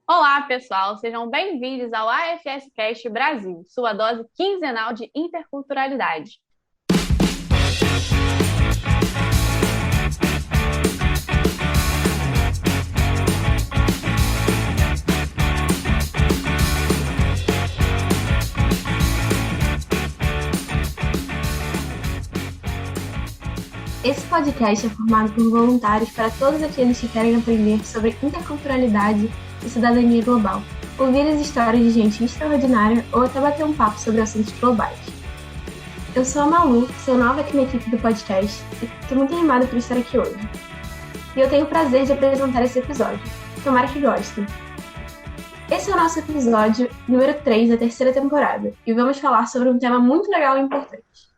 Olá, pessoal, sejam bem-vindos ao AFS Cast Brasil, sua dose quinzenal de interculturalidade. Esse podcast é formado por voluntários para todos aqueles que querem aprender sobre interculturalidade e cidadania global, ouvir as histórias de gente extraordinária ou até bater um papo sobre assuntos globais. Eu sou a Malu, sou nova aqui na equipe do podcast e estou muito animada por estar aqui hoje. E eu tenho o prazer de apresentar esse episódio. Tomara que gostem. Esse é o nosso episódio número 3 da terceira temporada e vamos falar sobre um tema muito legal e importante: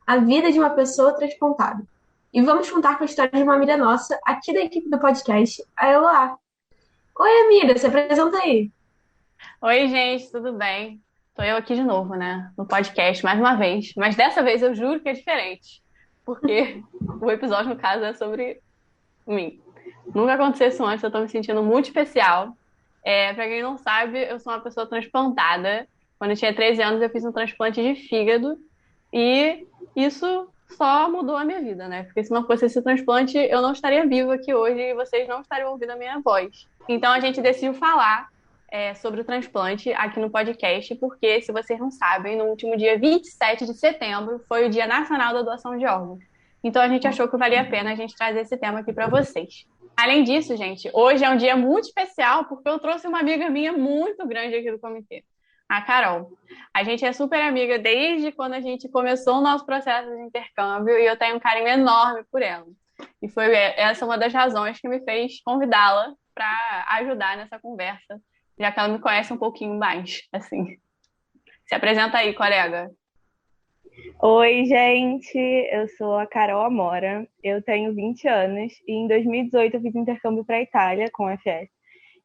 a vida de uma pessoa transplantada. E vamos contar com a história de uma amiga nossa, aqui da equipe do podcast, a Eloá. Oi, amiga, se apresenta aí. Oi, gente, tudo bem? Tô eu aqui de novo, né, no podcast, mais uma vez. Mas dessa vez eu juro que é diferente, porque o episódio, no caso, é sobre mim. Nunca aconteceu isso antes, eu tô me sentindo muito especial. Pra quem não sabe, eu sou uma pessoa transplantada. Quando eu tinha 13 anos, eu fiz um transplante de fígado e isso só mudou a minha vida, né? Porque se não fosse esse transplante, eu não estaria viva aqui hoje e vocês não estariam ouvindo a minha voz. Então a gente decidiu falar sobre o transplante aqui no podcast, porque, se vocês não sabem, no último dia 27 de setembro foi o Dia Nacional da Doação de Órgãos. Então a gente achou que valia a pena a gente trazer esse tema aqui para vocês. Além disso, gente, hoje é um dia muito especial porque eu trouxe uma amiga minha muito grande aqui do comitê, a Carol. A gente é super amiga desde quando a gente começou o nosso processo de intercâmbio e eu tenho um carinho enorme por ela. E foi essa uma das razões que me fez convidá-la para ajudar nessa conversa, já que ela me conhece um pouquinho mais, assim. Se apresenta aí, colega. Oi, gente, eu sou a Carol Amora, eu tenho 20 anos e em 2018 eu fiz intercâmbio para a Itália com a FS.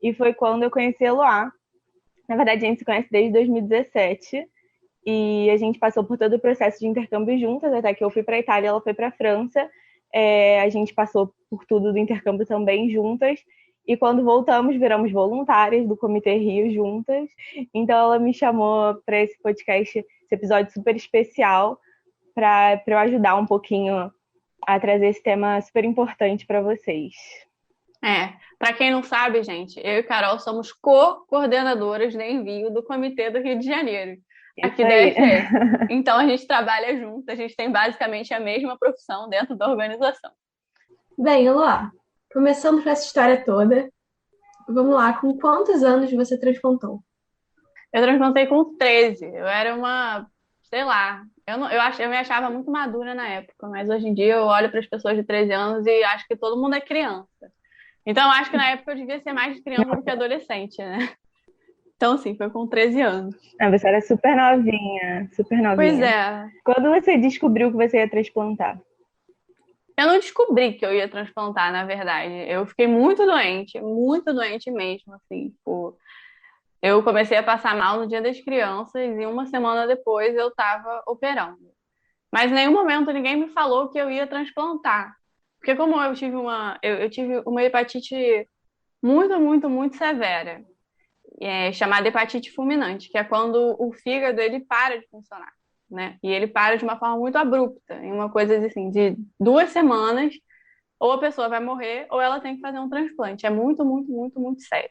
E foi quando eu conheci a Eloá. Na verdade, a gente se conhece desde 2017 e a gente passou por todo o processo de intercâmbio juntas, até que eu fui para a Itália e ela foi para a França. A gente passou por tudo do intercâmbio também juntas. E quando voltamos, viramos voluntárias do Comitê Rio juntas. Então ela me chamou para esse podcast, esse episódio super especial, para eu ajudar um pouquinho a trazer esse tema super importante para vocês. Para quem não sabe, gente, eu e Carol somos co-coordenadoras de envio do Comitê do Rio de Janeiro, aqui da UFS. Então a gente trabalha junto, a gente tem basicamente a mesma profissão dentro da organização. Bem, Eloá, começando com essa história toda, vamos lá, com quantos anos você transplantou? Eu transplantei com 13, eu era uma, sei lá, eu me achava muito madura na época, mas hoje em dia eu olho para as pessoas de 13 anos e acho que todo mundo é criança. Então, acho que na época eu devia ser mais criança do que adolescente, né? Então, sim, foi com 13 anos. Você era super novinha, super novinha. Pois é. Quando você descobriu que você ia transplantar? Eu não descobri que eu ia transplantar, na verdade. Eu fiquei muito doente mesmo, assim, tipo... Eu comecei a passar mal no Dia das Crianças e uma semana depois eu tava operando. Mas em nenhum momento ninguém me falou que eu ia transplantar. Porque como eu tive uma hepatite muito severa, chamada hepatite fulminante, que é quando o fígado ele para de funcionar, né? E ele para de uma forma muito abrupta, em uma coisa assim, de 2 semanas, ou a pessoa vai morrer, ou ela tem que fazer um transplante. É muito sério.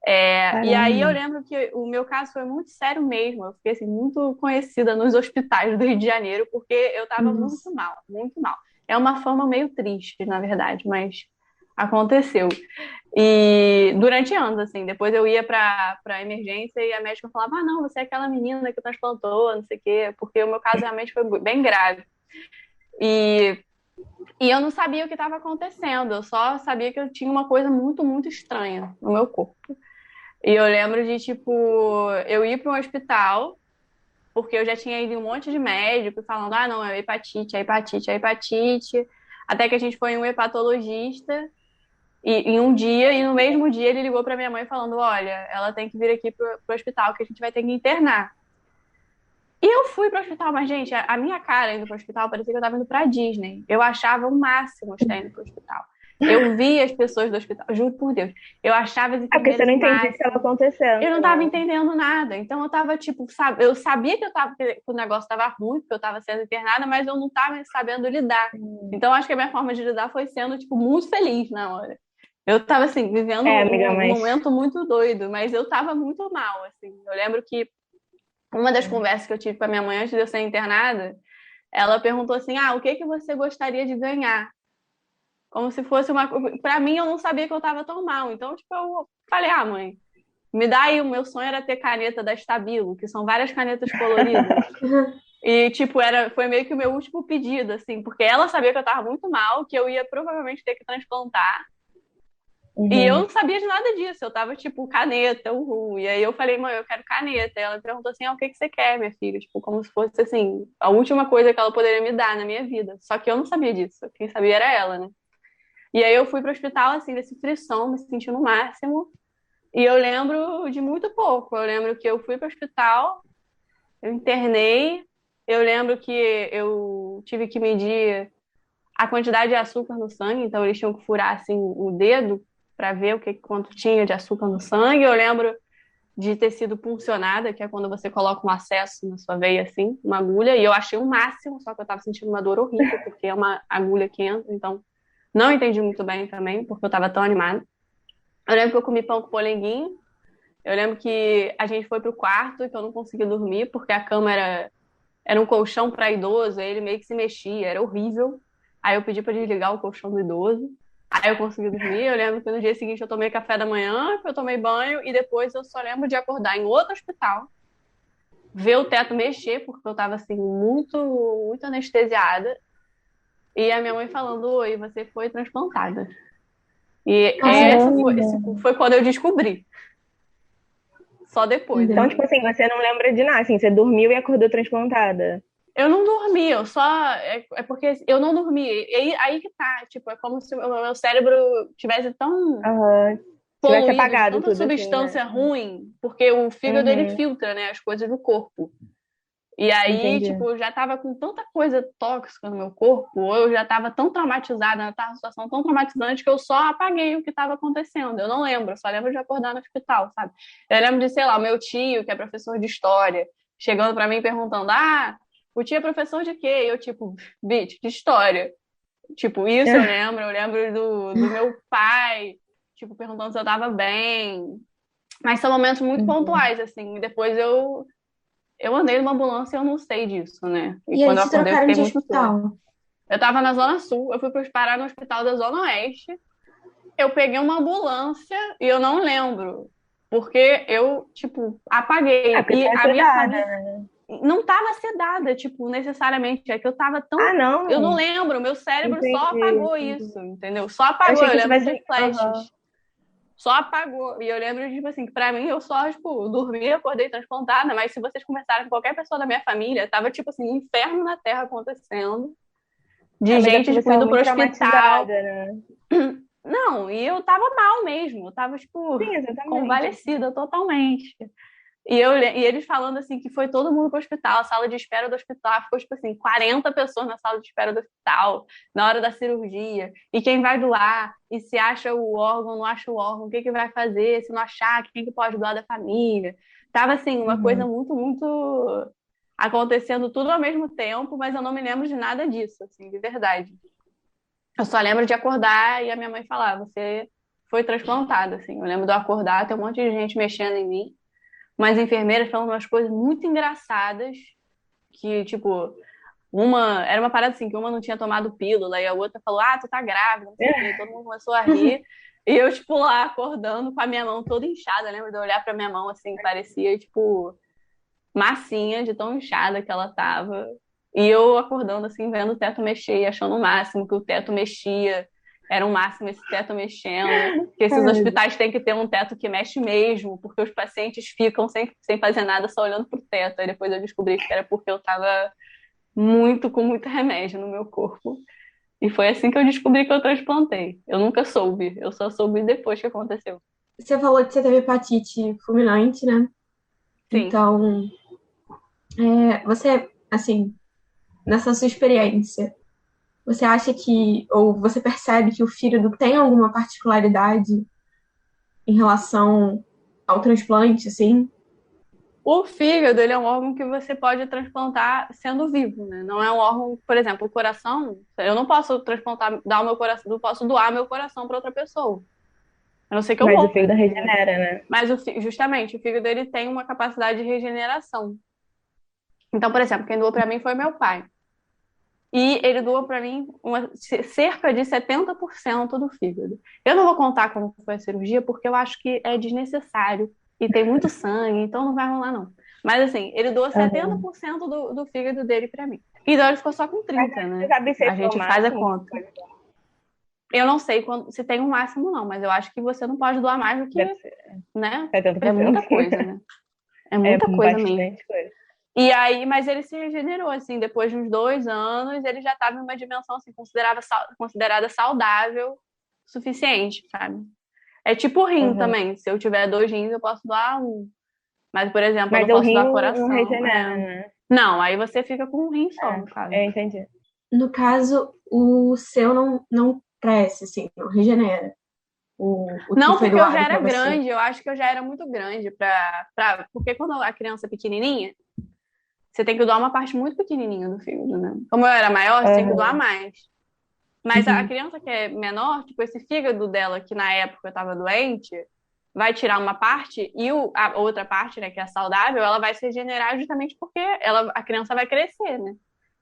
E aí eu lembro que o meu caso foi muito sério mesmo. Eu fiquei assim, muito conhecida nos hospitais do Rio de Janeiro, porque eu estava muito mal, muito mal. É uma forma meio triste, na verdade, mas aconteceu. E durante anos, assim, depois eu ia pra emergência e a médica falava, ah, não, você é aquela menina que transplantou, não sei o quê, porque o meu caso realmente foi bem grave. E eu não sabia o que estava acontecendo, eu só sabia que eu tinha uma coisa muito estranha no meu corpo. E eu lembro de, tipo, eu ir para um hospital, porque eu já tinha ido em um monte de médico falando, ah, não, é hepatite, é hepatite, é hepatite. Até que a gente foi em um hepatologista e em um dia, e no mesmo dia ele ligou para minha mãe falando, olha, ela tem que vir aqui pro hospital, que a gente vai ter que internar. E eu fui pro hospital, mas, gente, a minha cara indo pro hospital parecia que eu tava indo pra Disney. Eu achava o máximo estar indo pro hospital. Eu vi as pessoas do hospital, juro por Deus. Eu achava as Porque você enfermeiras não o entendia o que máximo. estava acontecendo. Eu não tava entendendo nada. Então eu tava, tipo, eu sabia que o negócio tava ruim, porque eu tava sendo internada, mas eu não tava sabendo lidar. Então acho que a minha forma de lidar foi sendo, tipo, muito feliz na hora. Eu tava, assim, vivendo Amiga, um mas... momento muito doido, mas eu tava muito mal, assim. Eu lembro que uma das conversas que eu tive com a minha mãe antes de eu ser internada, ela perguntou assim: ah, o que que você gostaria de ganhar? Como se fosse uma. Pra mim, eu não sabia que eu tava tão mal. Então, tipo, eu falei: ah, mãe, me dá aí. O meu sonho era ter caneta da Stabilo, que são várias canetas coloridas. E, tipo, foi meio que o meu último pedido, assim, porque ela sabia que eu tava muito mal, que eu ia provavelmente ter que transplantar. E eu não sabia de nada disso. Eu tava, tipo, caneta, uhul. E aí eu falei: mãe, eu quero caneta. E ela perguntou assim: ah, o que que você quer, minha filha? Tipo, como se fosse, assim, a última coisa que ela poderia me dar na minha vida. Só que eu não sabia disso. Quem sabia era ela, né? E aí eu fui pro hospital, assim, desse frição, me sentindo no máximo. E eu lembro de muito pouco. Eu lembro que eu fui pro hospital, eu internei. Eu lembro que eu tive que medir a quantidade de açúcar no sangue, então eles tinham que furar, assim, o dedo para ver quanto tinha de açúcar no sangue. Eu lembro de ter sido puncionada, que é quando você coloca um acesso na sua veia, assim, uma agulha, e eu achei o máximo, só que eu tava sentindo uma dor horrível, porque é uma agulha que entra, então não entendi muito bem também, porque eu tava tão animada. Eu lembro que eu comi pão com polenguinho. Eu lembro que a gente foi pro quarto e que eu não conseguia dormir, porque a cama era um colchão para idoso, aí ele meio que se mexia, era horrível. Aí eu pedi para desligar o colchão do idoso. Aí eu consegui dormir. Eu lembro que no dia seguinte eu tomei café da manhã, que eu tomei banho, e depois eu só lembro de acordar em outro hospital, ver o teto mexer, porque eu tava assim, muito, muito anestesiada. E a minha mãe falando: oi, você foi transplantada. E essa Caramba. foi quando eu descobri. Só depois. Então, tipo assim, você não lembra de nada, assim, você dormiu e acordou transplantada. Eu não dormi, eu só. É porque eu não dormi. E aí que tá, tipo, é como se o meu cérebro tivesse tão Aham. Tivesse poluído de apagado tanta tudo, assim, né? substância ruim, porque o fígado ele Uhum. filtra, né, as coisas do corpo. E aí, Entendi. tipo, eu já tava com tanta coisa tóxica no meu corpo, ou eu já tava tão traumatizada, eu tava numa situação tão traumatizante que eu só apaguei o que tava acontecendo. Eu não lembro, eu só lembro de acordar no hospital, sabe? Eu lembro de, sei lá, o meu tio, que é professor de história, chegando pra mim e perguntando: ah, o tio é professor de quê? E eu, tipo, bitch, de história. Tipo, isso eu lembro do meu pai, tipo, perguntando se eu tava bem. Mas são momentos muito Uhum. pontuais, assim. E depois eu andei numa ambulância e eu não sei disso, né? E E aí quando eu te acordei, eu trocaram fiquei de muito toda. hospital. Eu tava na Zona Sul, eu fui parar no hospital da Zona Oeste. Eu peguei uma ambulância e eu não lembro. Porque eu, tipo, Ah, apaguei. porque E tá a minha sedada, família né? não tava sedada, tipo, necessariamente. É que eu tava Ah, tão. Eu não não? lembro, meu cérebro só Entendi, apagou entendi. isso, entendeu? Só Eu apagou, achei eu que lembro tivesse. de Aham. flashes. Só apagou. E eu lembro, tipo assim, que pra mim eu só, tipo, dormi, acordei transplantada, mas se vocês conversarem com qualquer pessoa da minha família, tava, tipo assim, um inferno na Terra acontecendo, É, de mas é porque gente, você tipo, estava indo pro muito hospital. traumatizada, né? Não, e eu tava mal mesmo, eu tava, tipo, Sim, exatamente. convalescida totalmente. E eles falando assim que foi todo mundo pro hospital, a sala de espera do hospital, ficou tipo assim, 40 pessoas na sala de espera do hospital, na hora da cirurgia, e quem vai doar, e se acha o órgão, não acha o órgão, o que que vai fazer, se não achar, quem que pode doar da família. Tava assim, uma coisa Uhum. muito, muito acontecendo tudo ao mesmo tempo, mas eu não me lembro de nada disso, assim, de verdade. Eu só lembro de acordar e a minha mãe falar: você foi transplantada, assim. Eu lembro de eu acordar, ter um monte de gente mexendo em mim, umas enfermeiras falando umas coisas muito engraçadas, que, tipo, era uma parada assim, que uma não tinha tomado pílula, e a outra falou: ah, tu tá grávida, não sei o quê, todo mundo começou a rir, e eu, tipo, lá, acordando com a minha mão toda inchada. Eu lembro de eu olhar pra minha mão, assim, parecia, tipo, massinha de tão inchada que ela tava, e eu acordando, assim, vendo o teto mexer, e achando o máximo que o teto mexia, era o máximo esse teto mexendo, que esses Ai, meu Deus. hospitais têm que ter um teto que mexe mesmo, porque os pacientes ficam sem fazer nada, só olhando pro teto. Aí depois eu descobri que era porque eu tava com muito remédio no meu corpo. E foi assim que eu descobri que eu transplantei. Eu nunca soube, eu só soube depois que aconteceu. Você falou que você teve hepatite fulminante, né? Sim. Então, você, assim, nessa sua experiência, Você acha que, ou você percebe que o fígado tem alguma particularidade em relação ao transplante, assim? O fígado, ele é um órgão que você pode transplantar sendo vivo, né? Não é um órgão, por exemplo, o coração, eu não posso transplantar, dar o meu coração, não posso doar meu coração para outra pessoa. A não ser que eu Mas o morra. fígado regenera, né? Mas justamente, o fígado ele tem uma capacidade de regeneração. Então, por exemplo, quem doou para mim foi meu pai. E ele doou para mim cerca de 70% do fígado. Eu não vou contar como foi a cirurgia, porque eu acho que é desnecessário e tem muito sangue, então não vai rolar, não. Mas assim, ele doou 70% do fígado dele para mim. Então ele ficou só com 30, né? A gente faz a conta. Eu não sei se tem um máximo, não, mas eu acho que você não pode doar mais do que, né? 70%. É muita coisa, né? É muita coisa mesmo. Coisa. E aí, mas ele se regenerou, assim, depois de uns 2 anos, ele já estava em uma dimensão, assim, considerada saudável suficiente, sabe? É tipo rim também. Se eu tiver 2 rins, eu posso doar um. Mas, por exemplo, eu não posso doar coração. Não regenera, né? Não, aí você fica com um rim só, no caso. Eu entendi. No caso, o seu não cresce, assim, não regenera. Não, porque eu já era grande, eu acho que eu já era muito grande porque quando a criança é pequenininha, você tem que doar uma parte muito pequenininha do fígado, né? Como eu era maior, você tem que doar mais. Mas a criança que é menor, tipo, esse fígado dela, que na época eu tava doente, vai tirar uma parte e a outra parte, né, que é saudável, ela vai se regenerar justamente porque a criança vai crescer, né?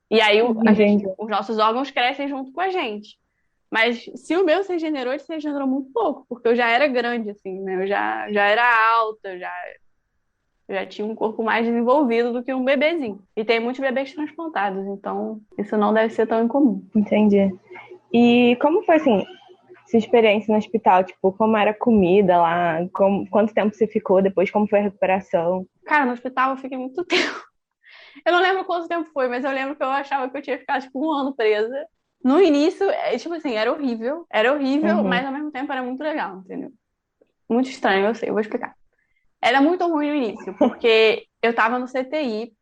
E aí os nossos órgãos crescem junto com a gente. Mas se o meu se regenerou, ele se regenerou muito pouco, porque eu já era grande, assim, né? Eu já era alta, eu já tinha um corpo mais desenvolvido do que um bebezinho. E tem muitos bebês transplantados, então isso não deve ser tão incomum. Entendi. E como foi, assim, sua experiência no hospital? Tipo, como era a comida lá? Quanto tempo você ficou depois? Como foi a recuperação? Cara, no hospital eu fiquei muito tempo. Eu não lembro quanto tempo foi, mas eu lembro que eu achava que eu tinha ficado, tipo, 1 ano presa. No início, tipo assim, era horrível. Era horrível, mas ao mesmo tempo era muito legal, entendeu? Muito estranho, eu sei, eu vou explicar. Era muito ruim no início, porque eu tava no CTI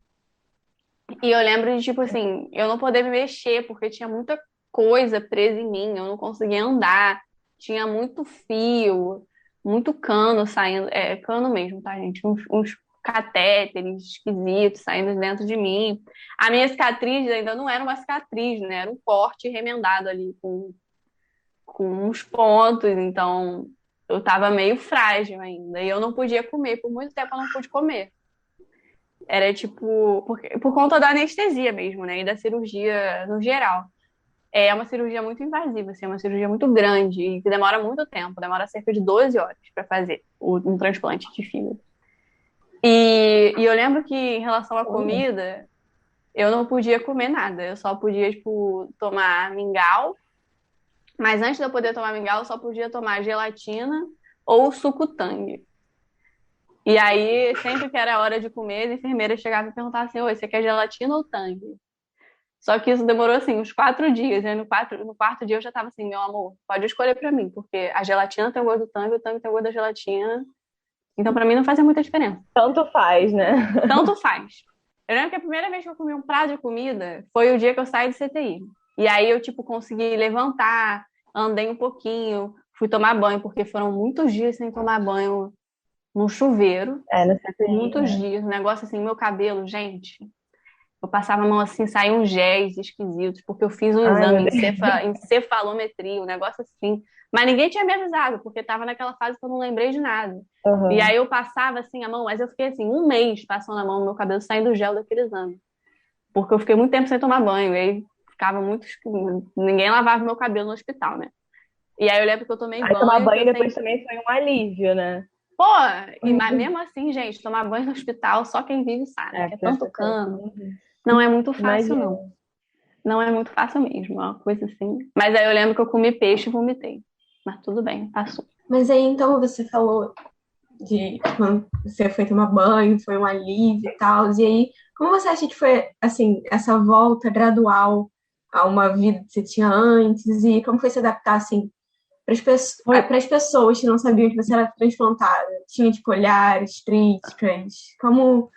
e eu lembro de, tipo assim, eu não poder me mexer, porque tinha muita coisa presa em mim, eu não conseguia andar, tinha muito fio, muito cano saindo, cano mesmo, tá, gente? Uns catéteres esquisitos saindo dentro de mim. A minha cicatriz ainda não era uma cicatriz, né? Era um corte remendado ali com uns pontos, então eu tava meio frágil ainda. E eu não podia comer, por muito tempo eu não pude comer. Era tipo, por conta da anestesia mesmo, né? E da cirurgia no geral. É uma cirurgia muito invasiva, assim, é uma cirurgia muito grande e que demora muito tempo, demora cerca de 12 horas para fazer um transplante de fígado. E eu lembro que em relação à comida, eu não podia comer nada, eu só podia, tipo, tomar mingau. Mas antes de eu poder tomar mingau, eu só podia tomar gelatina ou suco Tang. E aí, sempre que era hora de comer, as enfermeiras chegavam e perguntavam assim: oi, você quer gelatina ou Tang? Só que isso demorou, assim, uns 4 dias. E aí, no quarto dia eu já tava assim: meu amor, pode escolher pra mim, porque a gelatina tem o gosto do Tang, o Tang tem o gosto da gelatina. Então, pra mim, não fazia muita diferença. Tanto faz, né? Tanto faz. Eu lembro que a primeira vez que eu comi um prato de comida foi o dia que eu saí do CTI. E aí eu, tipo, consegui levantar, andei um pouquinho, fui tomar banho, porque foram muitos dias sem tomar banho no chuveiro. No CTI, muitos dias. Um negócio assim, meu cabelo, gente. Eu passava a mão assim, saíam géis esquisitos, porque eu fiz um exame em cefalometria, um negócio assim. Mas ninguém tinha me avisado, porque tava naquela fase que eu não lembrei de nada. E aí eu passava assim a mão, mas eu fiquei assim, 1 mês passando a mão no meu cabelo, saindo gel daquele exame. Porque eu fiquei muito tempo sem tomar banho, e aí ficava muito. Ninguém lavava meu cabelo no hospital, né? E aí eu lembro que eu tomei banho. Tomar banho depois também foi um alívio, né? Pô, mas mesmo assim, gente, tomar banho no hospital, só quem vive sabe. É tanto cano. Não é muito fácil, não. Não é muito fácil mesmo, é uma coisa assim. Mas aí eu lembro que eu comi peixe e vomitei. Mas tudo bem, passou. Mas aí então você falou de quando você foi tomar banho, foi um alívio e tal. E aí, como você acha que foi, assim, essa volta gradual a uma vida que você tinha antes? E como foi se adaptar, assim, para as pessoas que não sabiam que você era transplantada? Tinha, tipo, olhares, críticas? Como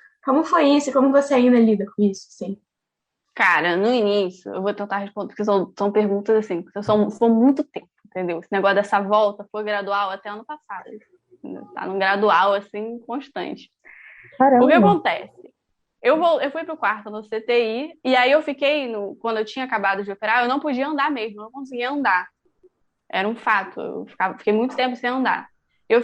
foi isso? Como você ainda lida com isso, assim? Cara, no início, eu vou tentar responder, porque são perguntas assim, que foi muito tempo, entendeu? Esse negócio dessa volta foi gradual até ano passado. Entendeu? Tá num gradual, assim, constante. O que Caramba. acontece? Eu fui pro quarto no CTI, e aí eu fiquei, quando eu tinha acabado de operar, eu não podia andar mesmo, eu não conseguia andar. Era um fato, fiquei muito tempo sem andar. Eu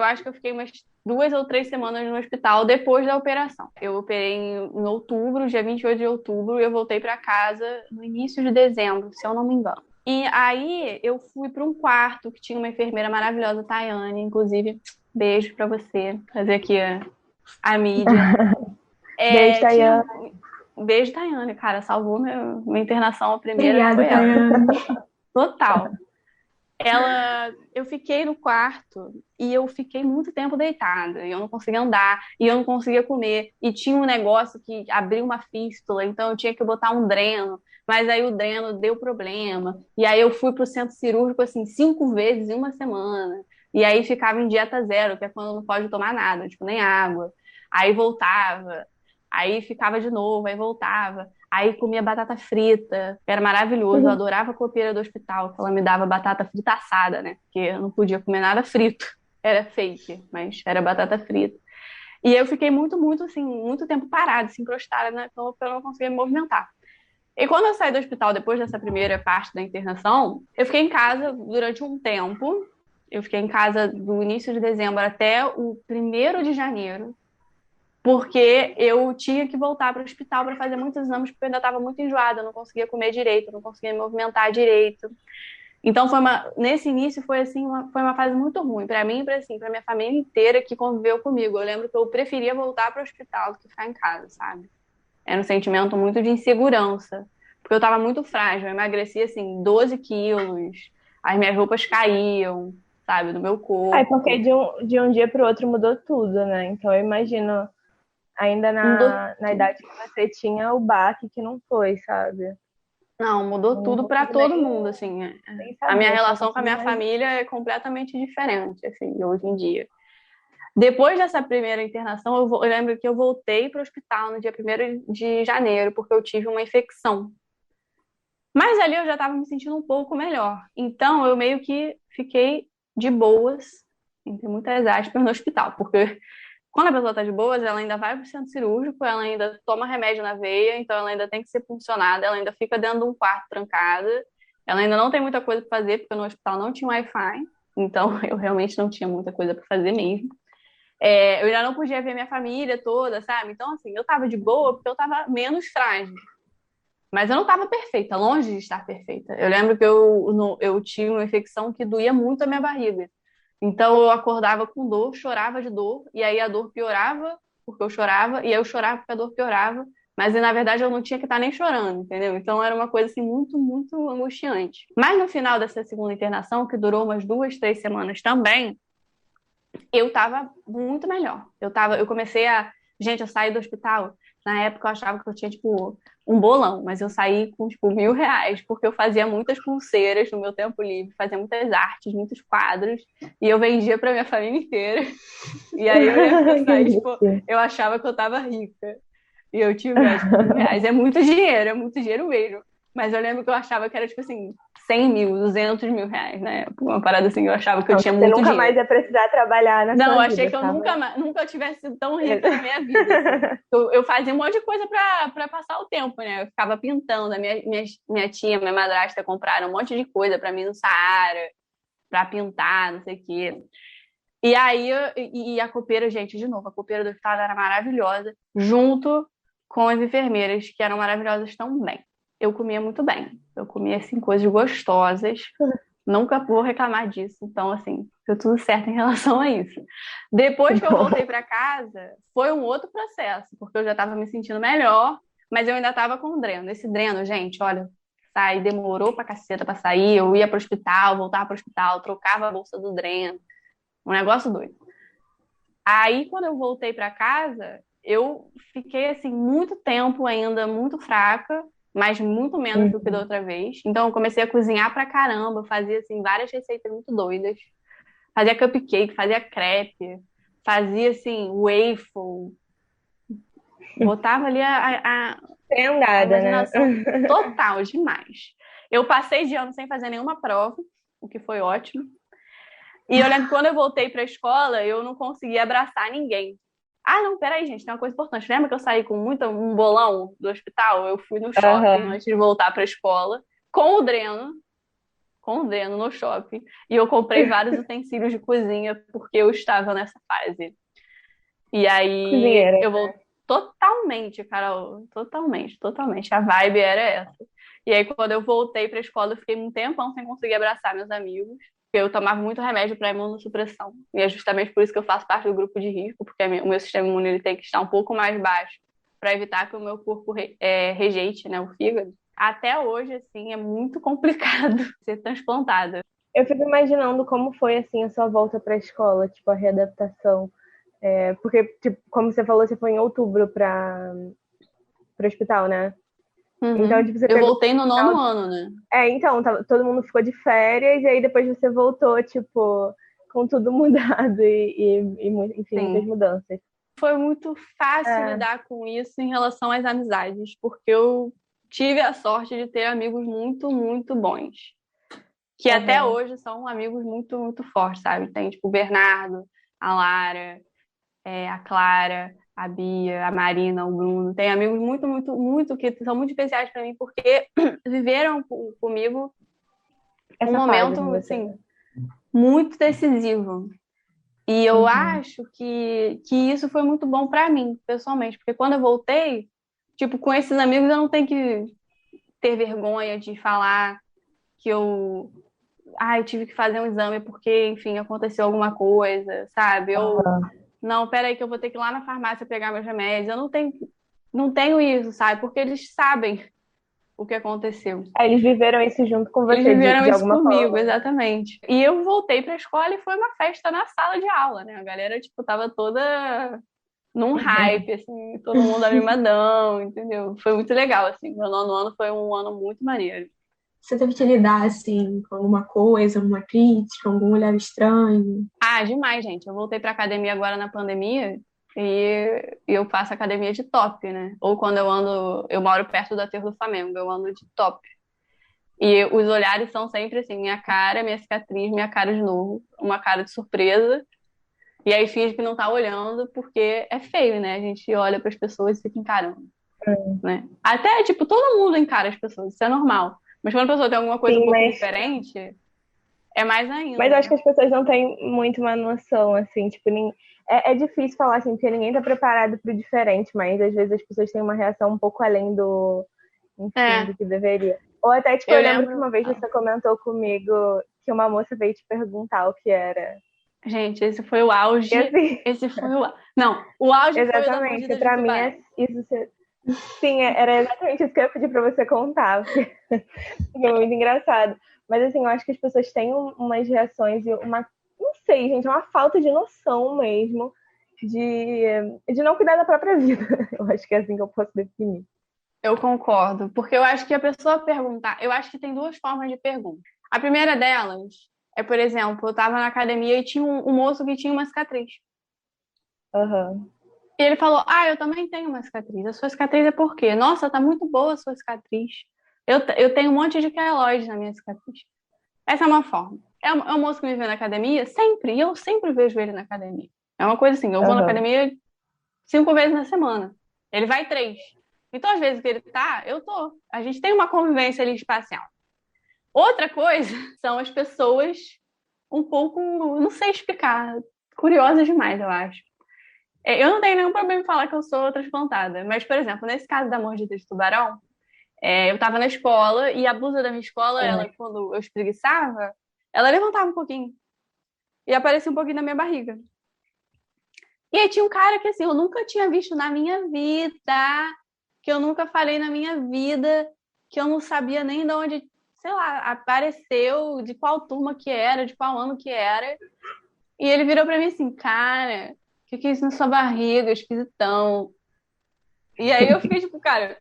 acho que eu fiquei umas 2 ou 3 semanas no hospital depois da operação. Eu operei em outubro, dia 28 de outubro, e eu voltei para casa no início de dezembro, se eu não me engano. E aí eu fui para um quarto que tinha uma enfermeira maravilhosa, Tayane, inclusive, beijo para você, fazer aqui a mídia. Beijo, Tinha Tayane. beijo, Tayane, cara, salvou minha internação, a primeira Obrigada, foi ela. Tayane. Total. Eu fiquei no quarto e eu fiquei muito tempo deitada, e eu não conseguia andar, e eu não conseguia comer, e tinha um negócio que abriu uma fístula, então eu tinha que botar um dreno, mas aí o dreno deu problema, e aí eu fui pro centro cirúrgico, assim, 5 vezes em uma semana, e aí ficava em dieta zero, que é quando não pode tomar nada, tipo, nem água, aí voltava, aí ficava de novo, aí voltava. Aí comia batata frita, que era maravilhoso. Eu adorava a copeira do hospital, que ela me dava batata frita assada, né? Porque eu não podia comer nada frito. Era fake, mas era batata frita. E eu fiquei muito, muito, assim, muito tempo parada, assim, prostrada na cama, porque eu não conseguia me movimentar. E quando eu saí do hospital, depois dessa primeira parte da internação, eu fiquei em casa durante um tempo. Eu fiquei em casa do início de dezembro até o 1º de janeiro, porque eu tinha que voltar para o hospital para fazer muitos exames, porque eu ainda estava muito enjoada, eu não conseguia comer direito, eu não conseguia me movimentar direito. Então, nesse início, foi assim, foi uma fase muito ruim para mim e para assim, para minha família inteira que conviveu comigo. Eu lembro que eu preferia voltar para o hospital do que ficar em casa, sabe? Era um sentimento muito de insegurança, porque eu estava muito frágil, eu emagreci assim 12 quilos, as minhas roupas caíam, sabe, do meu Porque corpo. de um dia para o outro mudou tudo, né? Então eu imagino, ainda Mudou na idade que você tinha, o baque que não foi, sabe? Não, mudou Não tudo para consigo todo mundo, assim. nem A minha saber, não relação com a consigo minha imaginar. família é completamente diferente, assim, hoje em dia. Depois dessa primeira internação, eu lembro que eu voltei para o hospital no dia 1º de janeiro, porque eu tive uma infecção. Mas ali eu já estava me sentindo um pouco melhor. Então, eu meio que fiquei de boas, entre muitas aspas, no hospital, porque quando a pessoa está de boas, ela ainda vai para o centro cirúrgico, ela ainda toma remédio na veia, então ela ainda tem que ser puncionada, ela ainda fica dentro de um quarto trancada, ela ainda não tem muita coisa para fazer, porque no hospital não tinha Wi-Fi, então eu realmente não tinha muita coisa para fazer mesmo. Eu já não podia ver minha família toda, sabe? Então, assim, eu estava de boa porque eu estava menos frágil. Mas eu não estava perfeita, longe de estar perfeita. Eu lembro que eu tive uma infecção que doía muito a minha barriga. Então eu acordava com dor, chorava de dor, e aí a dor piorava porque eu chorava, e aí eu chorava porque a dor piorava, mas na verdade eu não tinha que estar nem chorando, entendeu? Então era uma coisa assim muito, muito angustiante. Mas no final dessa segunda internação, que durou umas 2, 3 semanas também, eu tava muito melhor. Eu comecei a. Gente, eu saí do hospital. Na época eu achava que eu tinha, tipo, um bolão, mas eu saí com, tipo, R$ 1.000, porque eu fazia muitas pulseiras no meu tempo livre, fazia muitas artes, muitos quadros, e eu vendia pra minha família inteira. E aí eu lembro que eu saí, tipo, eu achava que eu tava rica. E eu tive, acho que R$ 1.000. É muito dinheiro mesmo. Mas eu lembro que eu achava que era, tipo assim, 100 mil, R$ 200.000, né? Uma parada assim, eu achava que eu tinha muito Você nunca dinheiro. mais ia precisar trabalhar na Não, eu sua achei vida, que eu sabe? nunca tivesse sido tão rica na minha vida. Assim. Eu fazia um monte de coisa pra passar o tempo, né? Eu ficava pintando. Minha tia, minha madrasta compraram um monte de coisa pra mim no Saara, pra pintar, não sei o quê. E aí, e a copeira, gente, de novo, a copeira do hospital era maravilhosa, junto com as enfermeiras, que eram maravilhosas também. Eu comia muito bem. Eu comia, assim, coisas gostosas. Nunca vou reclamar disso. Então, assim, deu tudo certo em relação a isso. Depois que eu voltei para casa, foi um outro processo, porque eu já estava me sentindo melhor, mas eu ainda estava com dreno. Esse dreno, gente, olha, demorou pra caceta pra sair. Eu ia pro hospital, voltava pro hospital, trocava a bolsa do dreno. Um negócio doido. Aí, quando eu voltei para casa, eu fiquei, assim, muito tempo ainda muito fraca, mas muito menos do que da outra vez. Então, eu comecei a cozinhar pra caramba, fazia, assim, várias receitas muito doidas. Fazia cupcake, fazia crepe, fazia, assim, waffle. Botava ali A Prendada, né? imaginação total, demais. Eu passei de ano sem fazer nenhuma prova, o que foi ótimo. E eu lembro que quando eu voltei para a escola, eu não conseguia abraçar ninguém. Ah, não, peraí, gente, tem uma coisa importante. Lembra que eu saí com um bolão do hospital? Eu fui no shopping Aham. antes de voltar para a escola, com o Dreno, com o Dreno no shopping. E eu comprei vários utensílios de cozinha, porque eu estava nessa fase. E aí Cozinheira. eu vou totalmente, Carol, totalmente, totalmente. A vibe era essa. E aí quando eu voltei para a escola, eu fiquei um tempão sem conseguir abraçar meus amigos, porque eu tomava muito remédio para imunossupressão. E é justamente por isso que eu faço parte do grupo de risco, porque o meu sistema imune ele tem que estar um pouco mais baixo para evitar que o meu corpo rejeite, né, o fígado. Até hoje, assim, é muito complicado ser transplantada. Eu fico imaginando como foi, assim, a sua volta pra escola, tipo, a readaptação. Porque, tipo, como você falou, você foi em outubro pro hospital, né? Então, Uhum. tipo, você Eu pegou voltei no o nono final. ano, né? Então, todo mundo ficou de férias, e aí depois você voltou, tipo, com tudo mudado enfim, muitas Sim. mudanças. Foi muito fácil É, lidar com isso em relação às amizades, porque eu tive a sorte de ter amigos muito, muito bons, que até aham. hoje são amigos muito, muito fortes, sabe? Tem, tipo, o Bernardo, a Lara, a Clara, a Bia, a Marina, o Bruno. Tem amigos muito, muito, muito que são muito especiais para mim, porque viveram comigo um Essa fase momento, com você, assim, né? muito decisivo. E eu Uhum. acho que isso foi muito bom pra mim, pessoalmente, porque quando eu voltei, tipo, com esses amigos eu não tenho que ter vergonha de falar que eu tive que fazer um exame porque, enfim, aconteceu alguma coisa, sabe? Ou, não, peraí que eu vou ter que ir lá na farmácia pegar meus remédios. Eu não tenho isso, sabe? Porque eles sabem o que aconteceu. Eles viveram isso junto com Eles você, viveram de isso alguma comigo, forma, né? exatamente. E eu voltei pra escola e foi uma festa na sala de aula, né? A galera, tipo, tava toda num hype, assim, todo mundo animadão, entendeu? Foi muito legal, assim. Meu nono ano foi um ano muito maneiro. Você teve que lidar, assim, com alguma coisa, alguma crítica, algum olhar estranho? Ah, demais, gente. Eu voltei pra academia agora na pandemia e eu faço academia de top, né? Ou quando eu ando, eu moro perto do aterro do Flamengo, eu ando de top. E os olhares são sempre assim, minha cara, minha cicatriz, minha cara de novo, uma cara de surpresa. E aí finge que não tá olhando porque é feio, né? A gente olha para as pessoas e fica encarando, né? Até, tipo, todo mundo encara as pessoas, isso é normal. Mas quando a pessoa tem alguma coisa um Sim, pouco mas diferente, é mais Mas eu ainda, acho que né? as pessoas não têm muito uma noção, assim, tipo, é difícil falar assim, porque ninguém tá preparado pro diferente, mas às vezes as pessoas têm uma reação um pouco além enfim, É, do que deveria. Ou até, tipo, eu eu lembro que lembro. uma vez você comentou comigo que uma moça veio te perguntar o que era. Gente, esse foi o E auge. assim, Esse foi o. Não, o auge foi o da exatamente, mordida de pra mim tubarão. isso. Sim, era exatamente isso que eu ia pedir pra você contar, porque foi muito engraçado. Mas assim, eu acho que as pessoas têm umas reações e não sei, gente, é uma falta de noção mesmo de não cuidar da própria vida. Eu acho que é assim que eu posso definir. Eu concordo, porque eu acho que a pessoa perguntar. Eu acho que tem duas formas de pergunta. A primeira delas é, por exemplo, eu tava na academia e tinha um moço que tinha uma cicatriz. Aham. E ele falou: Ah, eu também tenho uma cicatriz. A sua cicatriz é por quê? Nossa, tá muito boa a sua cicatriz. Eu tenho um monte de queloide na minha cicatriz. Essa é uma forma. É um moço que me vê na academia sempre, e eu sempre vejo ele na academia. É uma coisa assim, eu vou na Aham. academia 5 vezes na semana. Ele vai 3. Então, às vezes que ele tá, eu tô. A gente tem uma convivência ali espacial. Outra coisa são as pessoas um pouco, não sei explicar, curiosas demais, eu acho. Eu não tenho nenhum problema em falar que eu sou transplantada, mas, por exemplo, nesse caso da mordida de tubarão, eu tava na escola e a blusa da minha escola, ela, É. quando eu espreguiçava, ela levantava um pouquinho e aparecia um pouquinho na minha barriga. E aí tinha um cara que, assim, eu nunca tinha visto na minha vida, que eu nunca falei na minha vida, que eu não sabia nem de onde, sei lá, apareceu, de qual turma que era, de qual ano que era. E ele virou pra mim assim, cara, o que é isso na sua barriga, esquisitão? E aí eu fiquei tipo, cara,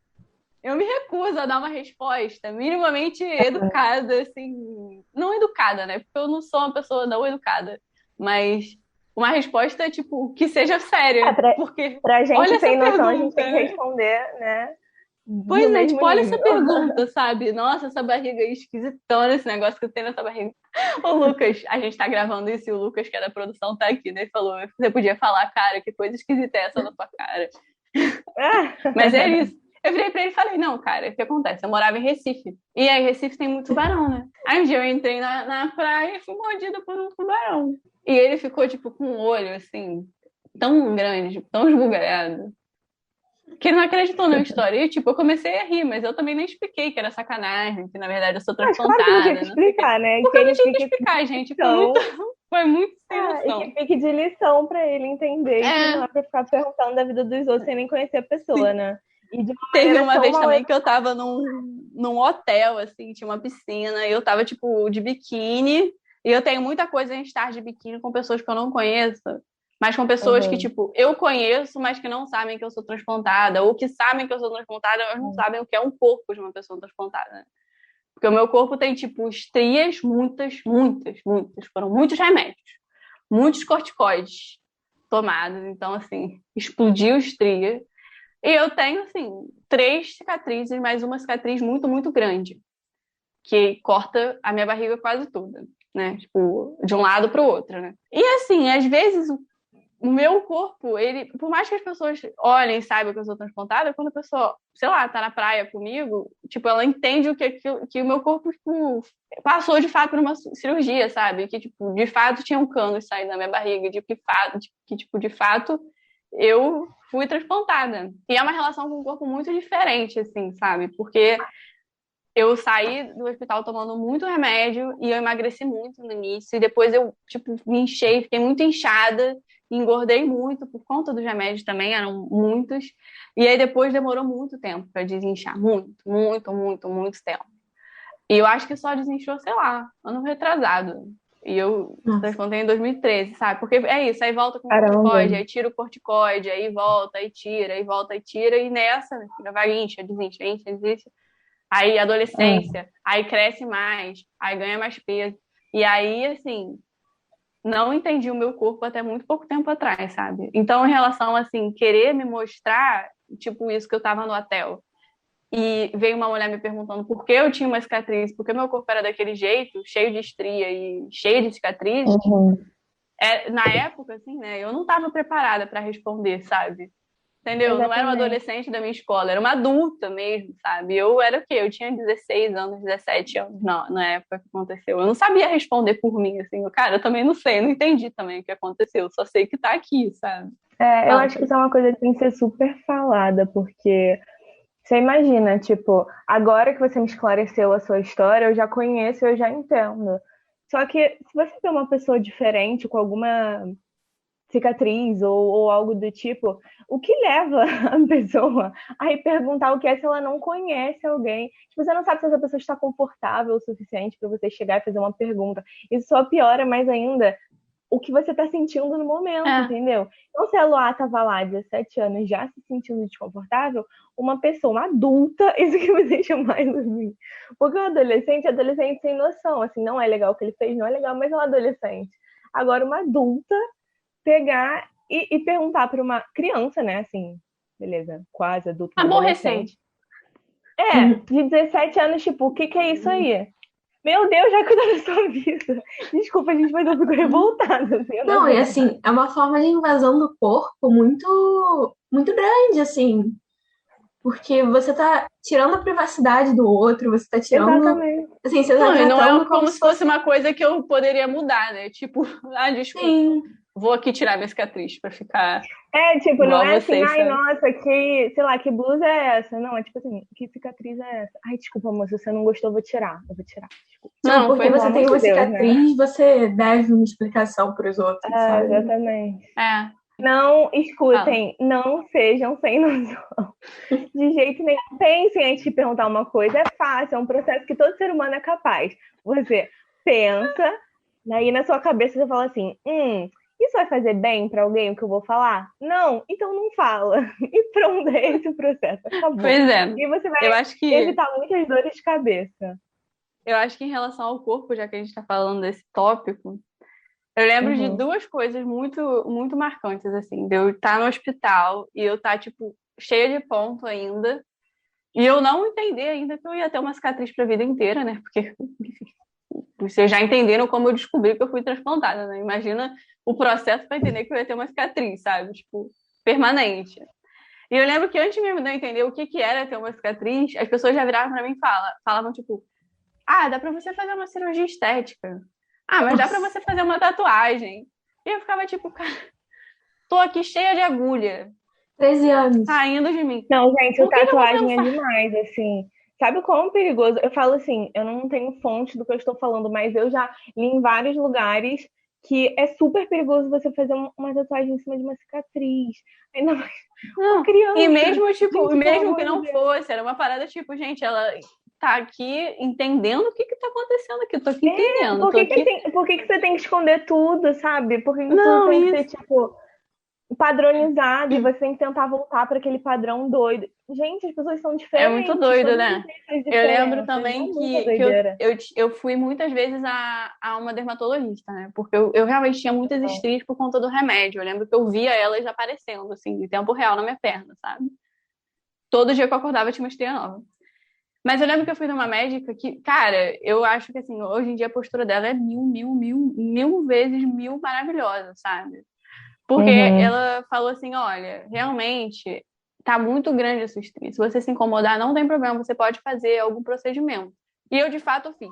eu me recuso a dar uma resposta minimamente educada, assim, não educada, né? Porque eu não sou uma pessoa não educada, mas uma resposta, tipo, que seja É, séria, porque pra olha gente essa sem noção, a gente pergunta, tem que né? responder, né? Pois no é, mesmo tipo, olha nível. essa pergunta, sabe? Nossa, essa barriga aí esquisitona, esse negócio que eu tenho nessa barriga. O Lucas, a gente tá gravando isso e o Lucas, que é da produção, tá aqui, né? Ele falou, você podia falar, cara, que coisa esquisita é essa na tua cara. Mas é isso. Eu virei pra ele e falei, não, cara, o que acontece? Eu morava em Recife. E aí, Recife tem muito tubarão, né? Aí um dia eu entrei na praia e fui mordida por um tubarão. E ele ficou, tipo, com um olho, assim, tão grande, tão esbugalhado, que ele não acreditou na história. E, tipo, eu comecei a rir, mas eu também nem expliquei que era sacanagem, que na verdade eu sou Mas claro que não tinha transplantada, que não sei o quê. explicar, né? Porque Que eu não ele tinha que fique explicar, gente. então, Foi muito sem e que noção. fique de lição pra ele entender que não É, é pra ficar perguntando da vida dos outros sem nem conhecer a pessoa, sim. né? E de uma Teve maneira uma tão vez mal também que eu tava num hotel, assim, tinha uma piscina, e eu tava, tipo, de biquíni, e eu tenho muita coisa em estar de biquíni com pessoas que eu não conheço, mas com pessoas que, educada. tipo, eu conheço, mas que não sabem que eu sou transplantada, ou que sabem que eu sou transplantada, mas não sabem o que é um corpo de uma pessoa transplantada, né? Porque o meu corpo tem, tipo, estrias, muitas, muitas, muitas. Foram muitos remédios, muitos corticoides tomados, então, assim, explodiu estria. E eu tenho, assim, 3 cicatrizes, mais uma cicatriz muito, muito grande, que corta a minha barriga quase toda, né? Tipo, de um lado para o outro, né? E, assim, às vezes o meu corpo, ele, por mais que as pessoas olhem e saibam que eu sou transplantada, quando a pessoa, sei lá, tá na praia comigo, tipo, ela entende que o meu corpo, tipo, passou de fato por uma cirurgia, sabe? Que, tipo, de fato tinha um cano saindo da minha barriga, de fato, eu fui transplantada. E é uma relação com o corpo muito diferente, assim, sabe? Porque eu saí do hospital tomando muito remédio e eu emagreci muito no início. E depois eu, tipo, me enchei, fiquei muito inchada, engordei muito por conta dos remédios também, eram muitos. E aí depois demorou muito tempo para desinchar. Muito, muito, muito, muito tempo. E eu acho que só desinchou, sei lá, ano retrasado. E eu Nossa. transplantei em 2013, sabe? Porque é isso, aí volta com Caramba. corticoide, aí tira o corticoide, aí volta, aí tira, aí volta, aí tira. E nessa, minha filha, vai incha, desincha, incha, desincha. Aí adolescência, aí cresce mais, aí ganha mais peso. E aí, assim, não entendi o meu corpo até muito pouco tempo atrás, sabe? Então, em relação, assim, querer me mostrar, tipo isso que eu tava no hotel, e veio uma mulher me perguntando por que eu tinha uma cicatriz, porque meu corpo era daquele jeito, cheio de estria e cheio de cicatrizes, Uhum. na época, assim, né, eu não estava preparada para responder, sabe? Entendeu? Não era uma Exatamente. adolescente da minha escola, era uma adulta mesmo, sabe? Eu era o quê? Eu tinha 16 anos, 17 anos na época que aconteceu. Eu não sabia responder por mim, assim. Cara, eu também não sei, eu não entendi também o que aconteceu. Só sei que tá aqui, sabe? Eu Fala, acho que isso é uma coisa que tem que ser super falada, porque você imagina, tipo, agora que você me esclareceu a sua história, eu já conheço, eu já entendo. Só que se você vê uma pessoa diferente, com alguma cicatriz ou algo do tipo, o que leva a pessoa a ir perguntar o que é se ela não conhece alguém? Tipo, você não sabe se essa pessoa está confortável o suficiente para você chegar e fazer uma pergunta. Isso só piora mais ainda o que você está sentindo no momento, é, entendeu? Então, se a Luá estava lá, 17 anos, já se sentindo desconfortável, uma pessoa, uma adulta, isso que me deixa mais assim. Porque o adolescente sem noção, assim, não é legal o que ele fez, não é legal, mas é um adolescente. Agora, uma adulta pegar e perguntar para uma criança, né, assim, beleza, quase adulto, uma adolescente. aborrecente. De 17 anos, tipo, o que que é isso aí? Meu Deus, já cuidou da sua vida. Desculpa, gente, mas eu fico revoltada. Assim, eu Não, e aguento. assim, é uma forma de invasão do corpo muito, muito grande, assim, porque você tá tirando a privacidade do outro, você tá tirando, Exatamente. assim, você tá Não, e não tratando é como como se se fosse fosse, uma coisa que eu poderia mudar, né? Tipo, desculpa, sim, vou aqui tirar minha cicatriz pra ficar Tipo, não igual é assim, vocês, ai, sabe? nossa, que, sei lá, que blusa é essa? Não, é tipo assim, que cicatriz é essa? Ai, desculpa, moça, se você não gostou, eu vou tirar. Eu vou tirar, desculpa. tipo, Não, porque foi Pelo você amor tem de uma Deus, né? cicatriz, você deve uma explicação para os outros, sabe? Exatamente. é, Não fala. escutem, não sejam sem noção. De jeito nenhum. Pensem antes de perguntar uma coisa. É fácil, é um processo que todo ser humano é capaz. Você pensa, daí na sua cabeça você fala assim: isso vai fazer bem para alguém o que eu vou falar? Não, então não fala. E pronto, é esse o processo. Acabou. Pois é, E você eu vai acho que evitar muitas dores de cabeça. eu acho que em relação ao corpo, já que a gente está falando desse tópico, eu lembro de Uhum. duas coisas muito, muito marcantes, assim, de eu estar no hospital e eu estar, tipo, cheia de ponto ainda, E eu não entendi ainda que eu ia ter uma cicatriz pra vida inteira, né? Porque, enfim, vocês já entenderam como eu descobri que eu fui transplantada, né? Imagina o processo pra entender que eu ia ter uma cicatriz, sabe? Tipo, permanente. E eu lembro que antes mesmo de eu entender o que que era ter uma cicatriz, as pessoas já viravam pra mim e falavam, tipo, ah, dá pra você fazer uma cirurgia estética. Ah, mas dá pra você fazer uma tatuagem. E eu ficava tipo, cara, tô aqui cheia de agulha, 13 anos. saindo de mim. Não, gente, o Por que que eu vou tatuagem é pensar? demais, assim. Sabe como é perigoso? Eu falo assim, eu não tenho fonte do que eu estou falando, mas eu já li em vários lugares que é super perigoso você fazer uma tatuagem em cima de uma cicatriz. Ainda mais uma Não. E criança. mesmo, tipo, Gente, pelo mesmo que amor de não Deus. fosse, era uma parada, tipo, gente, ela tá aqui entendendo o que que tá acontecendo aqui. Tô aqui entendendo, tô aqui. Por que que você tem que esconder tudo, sabe? Por que que tudo Não, tem que ser, isso. tipo, padronizado e você tem que tentar voltar para aquele padrão doido? Gente, as pessoas são É muito diferentes, doido, todas né? têm suas Eu lembro diferenças. É também muita que doideira. eu fui muitas vezes a uma dermatologista, né? Porque eu realmente tinha muitas estrias por conta do remédio. Eu lembro que eu via elas aparecendo, assim, em tempo real na minha perna, sabe? Todo dia que eu acordava tinha uma estria nova. Mas eu lembro que eu fui numa médica que, cara, eu acho que, assim, hoje em dia a postura dela é mil vezes mil maravilhosa, sabe? Porque Uhum. ela falou assim: olha, realmente tá muito grande a sua estria. Se você se incomodar, não tem problema, você pode fazer algum procedimento. E eu, de fato, fiz.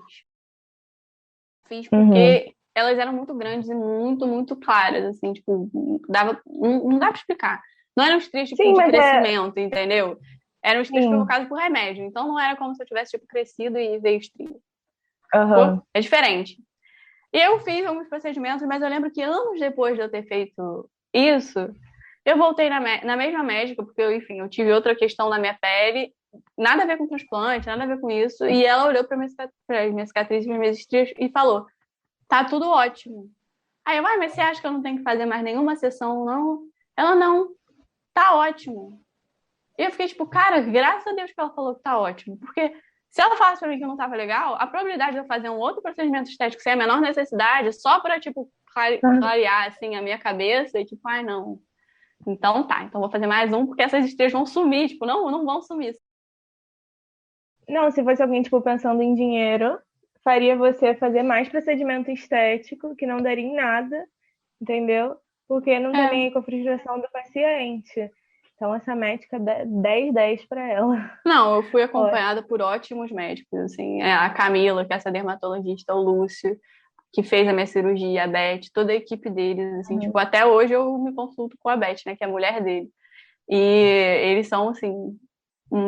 Fiz Uhum. porque elas eram muito grandes e muito claras, assim, tipo, não dá pra explicar. Não eram estrias, tipo, Sim, de mas é. crescimento, entendeu? Eram estrias Sim. provocadas por remédio. Então não era como se eu tivesse, tipo, crescido e veio estria. Pô, Aham. é diferente. E eu fiz alguns procedimentos, mas eu lembro que anos depois de eu ter feito isso, eu voltei na mesma médica, porque eu, enfim, eu tive outra questão na minha pele, nada a ver com transplante, nada a ver com isso, e ela olhou para minha cicatriz e para minhas estrias e falou: tá tudo ótimo. Aí eu, mas você acha que eu não tenho que fazer mais nenhuma sessão, não? Ela, não, tá ótimo. E eu fiquei tipo, cara, graças a Deus que ela falou que tá ótimo, porque se ela falasse pra mim que não tava legal, a probabilidade de eu fazer um outro procedimento estético sem a menor necessidade, só pra, tipo, clarear, assim, a minha cabeça, e tipo, ai, não. Então tá, então vou fazer mais um, porque essas estrias vão sumir, tipo, não vão sumir. Não, se fosse alguém, tipo, pensando em dinheiro, faria você fazer mais procedimento estético, que não daria em nada, entendeu? Porque não tá É. nem aí com a frustração do paciente. Então, essa médica, 10/10 pra ela. Não, eu fui Olha. acompanhada por ótimos médicos, assim, a Camila, que é essa dermatologista, o Lúcio, que fez a minha cirurgia, a Beth, toda a equipe deles, assim, tipo, até hoje eu me consulto com a Beth, né, que é a mulher dele. E eles são, assim,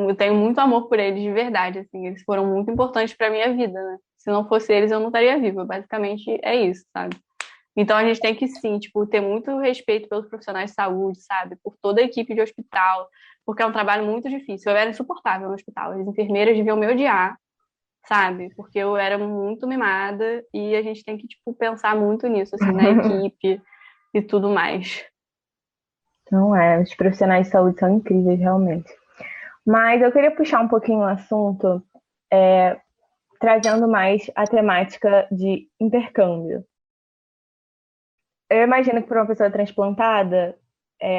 eu tenho muito amor por eles de verdade, assim, eles foram muito importantes para minha vida, né? Se não fosse eles, eu não estaria viva, basicamente é isso, sabe? Então a gente tem que sim, tipo, ter muito respeito pelos profissionais de saúde, sabe? Por toda a equipe de hospital, porque é um trabalho muito difícil. Eu era insuportável no hospital, as enfermeiras deviam me odiar, sabe? Porque eu era muito mimada e a gente tem que, tipo, pensar muito nisso, assim, na equipe e tudo mais. Não é, os profissionais de saúde são incríveis, realmente. Mas eu queria puxar um pouquinho o assunto, trazendo mais a temática de intercâmbio. Eu imagino que para uma pessoa transplantada,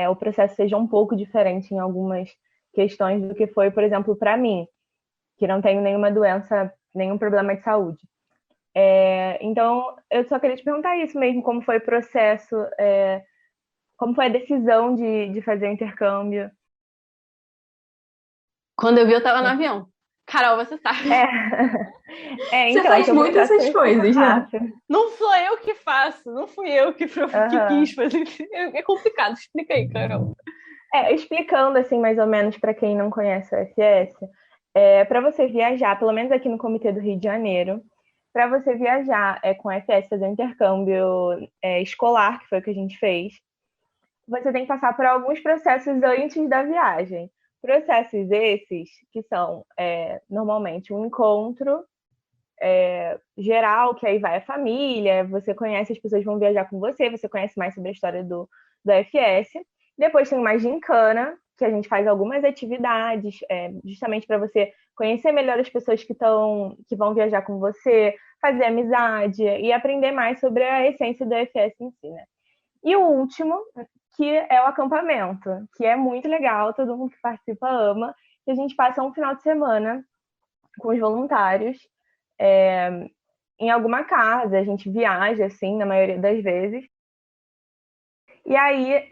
o processo seja um pouco diferente em algumas questões do que foi, por exemplo, para mim, que não tenho nenhuma doença, nenhum problema de saúde. Então, eu só queria te perguntar isso mesmo, como foi o processo, como foi a decisão de fazer o intercâmbio. Quando eu vi, eu tava no avião. Carol, você sabe. Você Então, é faz que o muito processo essas foi super coisas, né? rápido. Não sou eu que faço, não fui eu que Uhum. quis fazer. É complicado, explica aí, Carol. Explicando assim mais ou menos para quem não conhece o FS, para você viajar, pelo menos aqui no Comitê do Rio de Janeiro, para você viajar com o FS, fazer um intercâmbio escolar, que foi o que a gente fez, você tem que passar por alguns processos antes da viagem. Processos esses que são normalmente um encontro geral, que aí vai a família, você conhece as pessoas que vão viajar com você, você conhece mais sobre a história do FS. Depois tem uma gincana, que a gente faz algumas atividades, justamente para você conhecer melhor as pessoas que vão viajar com você, fazer amizade e aprender mais sobre a essência do FS em si, né? E o último, que é o acampamento, que é muito legal, todo mundo que participa ama, que a gente passa um final de semana com os voluntários em alguma casa, a gente viaja, assim, na maioria das vezes. E aí,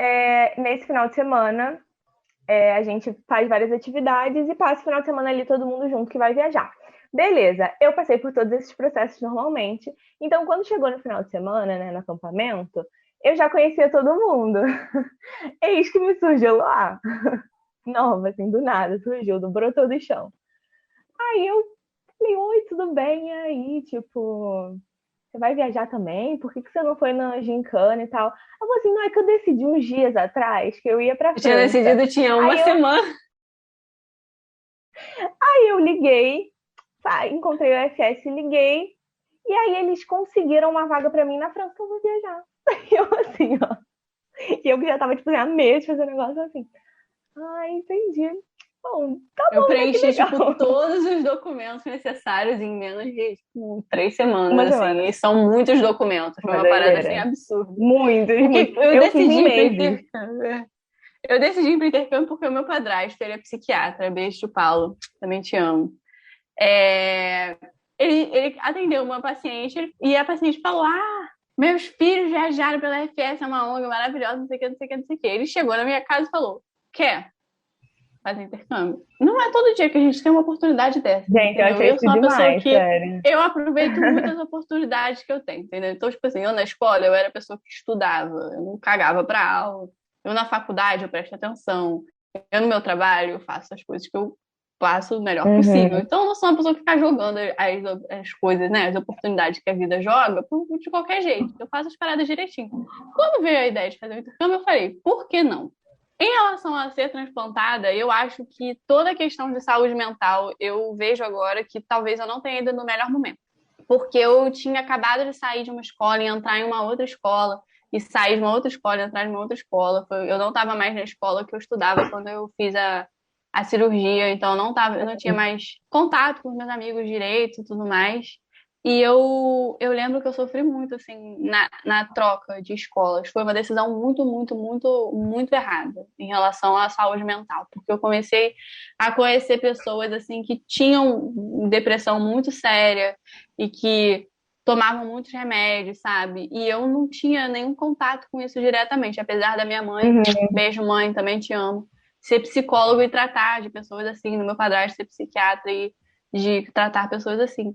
nesse final de semana, a gente faz várias atividades e passa o final de semana ali todo mundo junto que vai viajar. Beleza, eu passei por todos esses processos normalmente. Então, quando chegou no final de semana, né, no acampamento, eu já conhecia todo mundo. Eis que me surgiu lá. Nova, assim, do nada, surgiu, brotou do chão. Aí eu falei, oi, tudo bem? E aí, tipo, você vai viajar também? Por que você não foi na gincana e tal? Eu falei assim, não, é que eu decidi uns dias atrás que eu ia pra França. Eu tinha decidido, tinha uma semana. Aí eu liguei, encontrei o FS, liguei, e aí eles conseguiram uma vaga pra mim na França que eu vou viajar. E eu assim, ó. E eu que já tava, tipo, há meses fazendo negócio assim. Ah, entendi. Bom, tá bom. Eu preenchi, tipo, todos os documentos necessários em menos de, tipo, 3 semanas, assim. E são muitos documentos. Foi uma parada, assim, absurda. Muitos. Eu decidi ir pro intercâmbio porque o meu padrasto, ele é psiquiatra. Beijo, Paulo. Também te amo. Ele atendeu uma paciente e a paciente falou, meus filhos viajaram pela FS, é uma ONG maravilhosa, não sei o que, não sei o que, não sei o que. Ele chegou na minha casa e falou, quer fazer intercâmbio? Não é todo dia que a gente tem uma oportunidade dessa. Gente, eu achei isso demais, sério. Eu aproveito muitas oportunidades que eu tenho, entendeu? Então, tipo assim, eu na escola, eu era a pessoa que estudava, eu não cagava pra aula. Eu na faculdade, eu presto atenção. Eu no meu trabalho, eu faço as coisas que eu faço o melhor possível. Então, eu não sou uma pessoa que fica jogando as coisas, né? As oportunidades que a vida joga de qualquer jeito. Eu faço as paradas direitinho. Quando veio a ideia de fazer o intercâmbio, eu falei, por que não? Em relação a ser transplantada, eu acho que toda a questão de saúde mental, eu vejo agora que talvez eu não tenha ido no melhor momento. Porque eu tinha acabado de sair de uma escola e entrar em uma outra escola, e sair de uma outra escola e entrar em uma outra escola. Eu não estava mais na escola que eu estudava quando eu fiz a cirurgia, então eu não tinha mais contato com os meus amigos direito e tudo mais. E eu lembro que eu sofri muito, assim, na troca de escolas. Foi uma decisão muito, muito, muito, muito errada em relação à saúde mental. Porque eu comecei a conhecer pessoas, assim, que tinham depressão muito séria e que tomavam muitos remédios, sabe? E eu não tinha nenhum contato com isso diretamente. Apesar da minha mãe, beijo mãe, também te amo, ser psicólogo e tratar de pessoas assim, do meu padrasto ser psiquiatra e de tratar pessoas assim.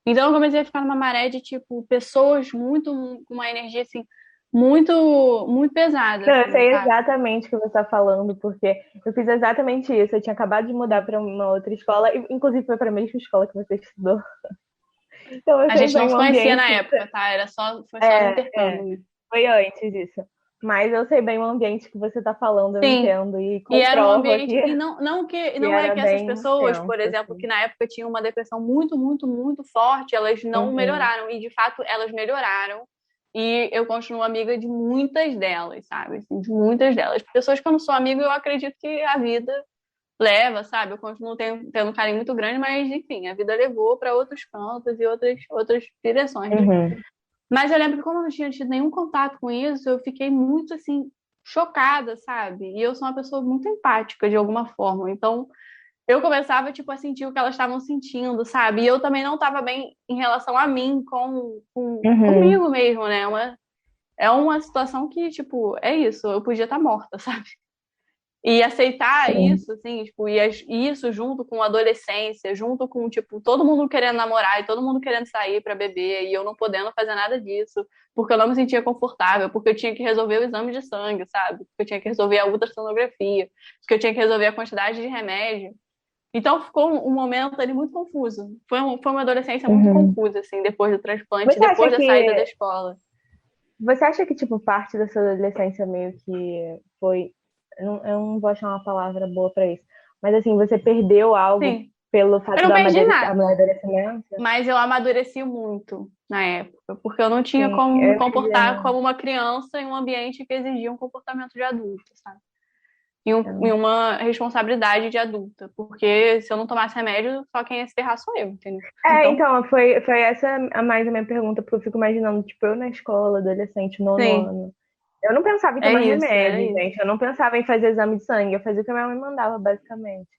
Então eu comecei a ficar numa maré de, tipo, pessoas muito, com uma energia, assim, muito, muito pesada. Não, eu sei exatamente o que você está falando, porque eu fiz exatamente isso. Eu tinha acabado de mudar para uma outra escola, inclusive foi para a mesma escola que você estudou. Então, a gente não se conhecia na época, tá? Foi só no intercâmbio. Foi antes disso. Mas eu sei bem o ambiente que você está falando, eu entendo. E era um ambiente que não é que essas pessoas, por exemplo, assim, que na época tinham uma depressão muito, muito, muito forte, elas não melhoraram. E, de fato, elas melhoraram. E eu continuo amiga de muitas delas, sabe? Assim, de muitas delas. Pessoas que eu não sou amiga, eu acredito que a vida leva, sabe? Eu continuo tendo um carinho muito grande, mas, enfim, a vida levou para outros cantos e outras direções. Mas eu lembro que como eu não tinha tido nenhum contato com isso, eu fiquei muito, assim, chocada, sabe? E eu sou uma pessoa muito empática, de alguma forma. Então, eu começava, tipo, a sentir o que elas estavam sentindo, sabe? E eu também não estava bem em relação a mim, comigo mesmo, né? É uma situação que, tipo, é isso. Eu podia estar morta, sabe? E aceitar isso, assim, tipo, e isso junto com a adolescência, junto com, tipo, todo mundo querendo namorar e todo mundo querendo sair pra beber e eu não podendo fazer nada disso, porque eu não me sentia confortável, porque eu tinha que resolver o exame de sangue, sabe? Porque eu tinha que resolver a ultrassonografia, porque eu tinha que resolver a quantidade de remédio. Então ficou um momento ali muito confuso. Foi uma adolescência muito confusa, assim, depois do transplante, depois da saída da escola. Você acha que, tipo, parte da sua adolescência meio que foi... Eu não vou achar uma palavra boa pra isso. Mas, assim, você perdeu algo pelo fato do amadurecimento? Mas eu amadureci muito na época. Porque eu não tinha como me comportar como uma criança em um ambiente que exigia um comportamento de adulto, sabe? E uma responsabilidade de adulta. Porque se eu não tomasse remédio, só quem ia se ferrar sou eu, entendeu? Então foi essa mais a minha pergunta. Porque eu fico imaginando, tipo, eu na escola, adolescente, nono ano. Eu não pensava em tomar remédio, gente. Eu não pensava em fazer exame de sangue. Eu fazia o que a minha mãe mandava, basicamente.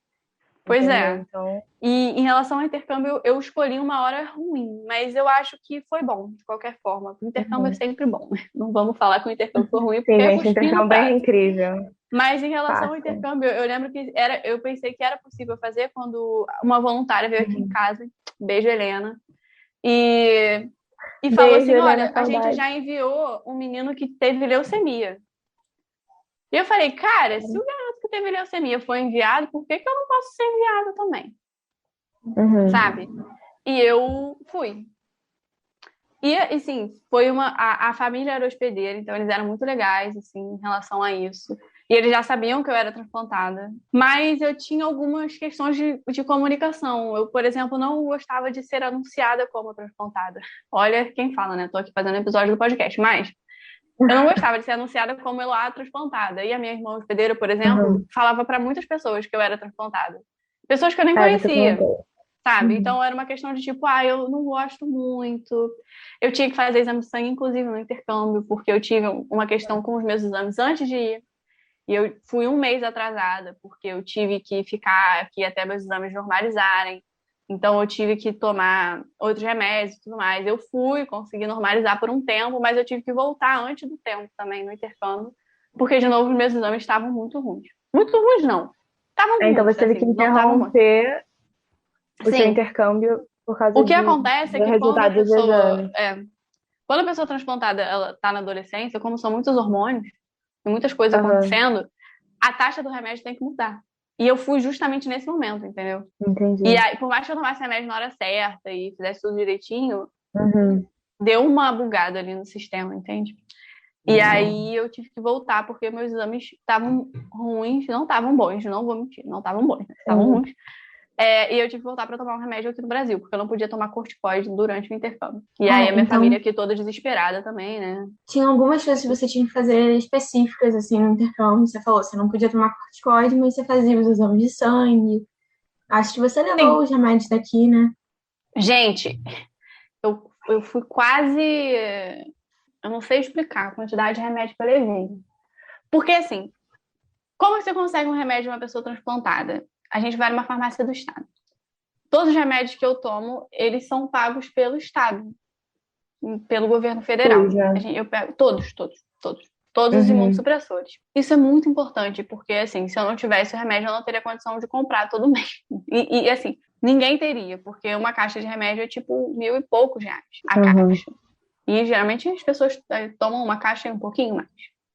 Pois entendeu? é. Então, E em relação ao intercâmbio, eu escolhi uma hora ruim, mas eu acho que foi bom, de qualquer forma. O intercâmbio é sempre bom, né? Não vamos falar que o intercâmbio foi ruim, porque sim, é gente, o cuspir no intercâmbio é prato. incrível. Mas em relação ao Passa. intercâmbio, eu lembro que eu pensei que era possível fazer quando uma voluntária veio aqui em casa, beijo, Helena, e, e falou Beijo, assim: Helena, olha, a gente saudade. já enviou um menino que teve leucemia. E eu falei, cara, se o garoto que teve leucemia foi enviado, por que que eu não posso ser enviada também? Uhum. Sabe? E eu fui. E, assim, foi a família era hospedeira, então eles eram muito legais, assim, em relação a isso. E eles já sabiam que eu era transplantada. Mas eu tinha algumas questões de comunicação. Eu, por exemplo, não gostava de ser anunciada como transplantada. Olha quem fala, né? Tô aqui fazendo episódio do podcast. Mas eu não gostava de ser anunciada como Eloá transplantada. E a minha irmã hospedeira, por exemplo, Uhum. falava para muitas pessoas que eu era transplantada. Pessoas que eu nem É, você conhecia, comentou. sabe? Uhum. Então era uma questão de tipo, eu não gosto muito. Eu tinha que fazer exame de sangue, inclusive no intercâmbio, porque eu tive uma questão com os meus exames antes de ir. E eu fui um mês atrasada, porque eu tive que ficar aqui até meus exames normalizarem. Então eu tive que tomar outros remédios e tudo mais. Eu fui, consegui normalizar por um tempo, mas eu tive que voltar antes do tempo também no intercâmbio, porque de novo os meus exames estavam muito ruins. Muito ruins não. Estavam Então ruins, você teve assim, que não estavam ruins. interromper o seu Sim, intercâmbio por causa o que acontece é do que resultado dos exames. quando a pessoa transplantada ela está na adolescência, como são muitos hormônios e muitas coisas Aham, acontecendo, a taxa do remédio tem que mudar. E eu fui justamente nesse momento, entendeu? E entendi. aí, por mais que eu tomasse remédio na hora certa e fizesse tudo direitinho, Uhum. deu uma bugada ali no sistema, entende? E aí eu tive que voltar porque meus exames estavam ruins, não estavam bons, não vou mentir, não estavam bons, né? Estavam Sim. ruins. E eu tive que voltar para tomar um remédio aqui no Brasil, porque eu não podia tomar corticoide durante o intercâmbio. E aí a minha família Então aqui toda desesperada também, né? tinha algumas coisas que você tinha que fazer específicas, assim, no intercâmbio. Você falou, você não podia tomar corticoide, mas você fazia os exames de sangue. Acho que você levou Sim, os remédios daqui, né? gente, eu fui quase. Eu não sei explicar a quantidade de remédio que eu levei. Porque assim, como você consegue um remédio de uma pessoa transplantada? A gente vai numa farmácia do Estado. Todos os remédios que eu tomo, eles são pagos pelo Estado, pelo governo federal. Suja. Eu pego todos, todos, todos. Todos os Uhum. imunossupressores. Isso é muito importante, porque, assim, se eu não tivesse o remédio, eu não teria condição de comprar todo mês. Assim, ninguém teria, porque uma caixa de remédio é tipo R$ 1.000 e poucos a Uhum. caixa. E geralmente as pessoas tomam uma caixa e um pouquinho mais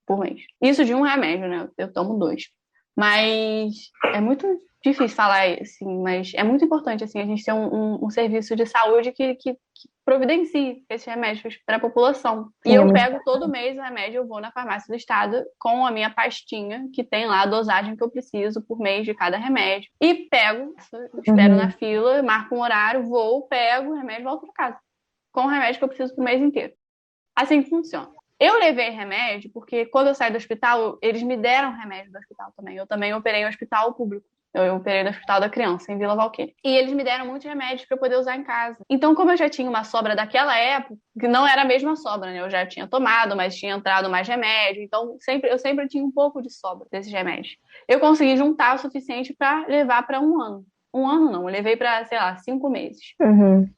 por mês. Isso de um remédio, né? Eu tomo dois. Mas é muito difícil falar assim, mas é muito importante assim, a gente ter um serviço de saúde que providencie esses remédios para a população. E Sim, é eu muito. pego todo mês o remédio, eu vou na farmácia do estado com a minha pastinha, que tem lá a dosagem que eu preciso por mês de cada remédio. E pego, espero na Uhum. fila, marco um horário, vou, pego o remédio e volto para casa. Com o remédio que eu preciso pro mês inteiro. Assim que funciona. Eu levei remédio porque quando eu saí do hospital, eles me deram remédio do hospital também. Eu também operei no hospital público. Eu operei no Hospital da Criança, em Vila Valqueire. E eles me deram muitos remédios para eu poder usar em casa. Então, como eu já tinha uma sobra daquela época, que não era a mesma sobra, né? Eu já tinha tomado, mas tinha entrado mais remédio. Então, eu sempre tinha um pouco de sobra desses remédios. Eu consegui juntar o suficiente para levar para um ano. Um ano não, eu levei para, sei lá, 5 meses. Uhum.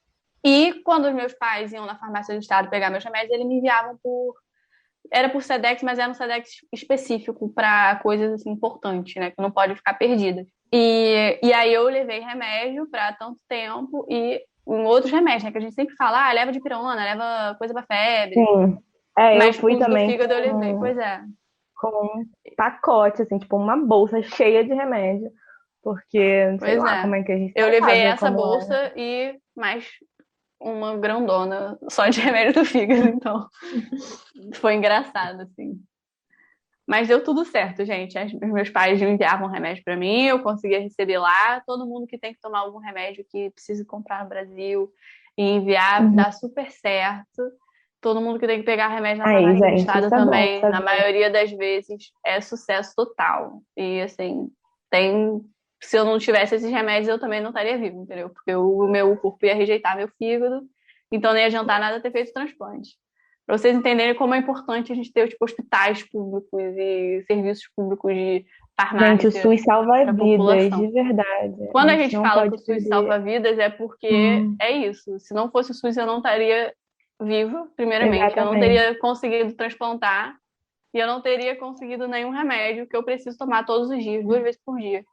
E quando os meus pais iam na farmácia do estado pegar meus remédios, eles me enviavam Era por Sedex, mas era um Sedex específico para coisas assim, importantes, né? Que não pode ficar perdida. E aí eu levei remédio para tanto tempo e outros remédios, né? Que a gente sempre fala, leva dipirona, leva coisa para febre. Sim. É, eu Mas fui os do também fígado eu levei. Pois é. com um pacote, assim, tipo uma bolsa cheia de remédio. Porque, sei Pois lá, é. como é que a gente Eu não levei sabe essa como é. bolsa e mais uma grandona só de remédio do fígado, então foi engraçado, assim. Mas deu tudo certo, gente. Os meus pais enviavam remédio para mim, eu conseguia receber lá. Todo mundo que tem que tomar algum remédio que precisa comprar no Brasil e enviar, Uhum. dá super certo. Todo mundo que tem que pegar remédio na Aí, farmácia do gente, estado isso é bom também, na saber. maioria das vezes, é sucesso total. E assim, tem. Se eu não tivesse esses remédios, eu também não estaria vivo, entendeu? Porque o meu corpo ia rejeitar meu fígado, então não ia adiantar nada ter feito transplante. Para vocês entenderem como é importante a gente ter tipo, hospitais públicos e serviços públicos de Gente, o farmácia SUS salva para a vidas, população. de verdade. Quando A a gente gente não fala que pode o SUS perder. salva vidas, é porque é isso. Se não fosse o SUS, eu não estaria viva, primeiramente. Eu não Exatamente. teria conseguido transplantar e eu não teria conseguido nenhum remédio que eu preciso tomar todos os dias, 2 vezes por dia,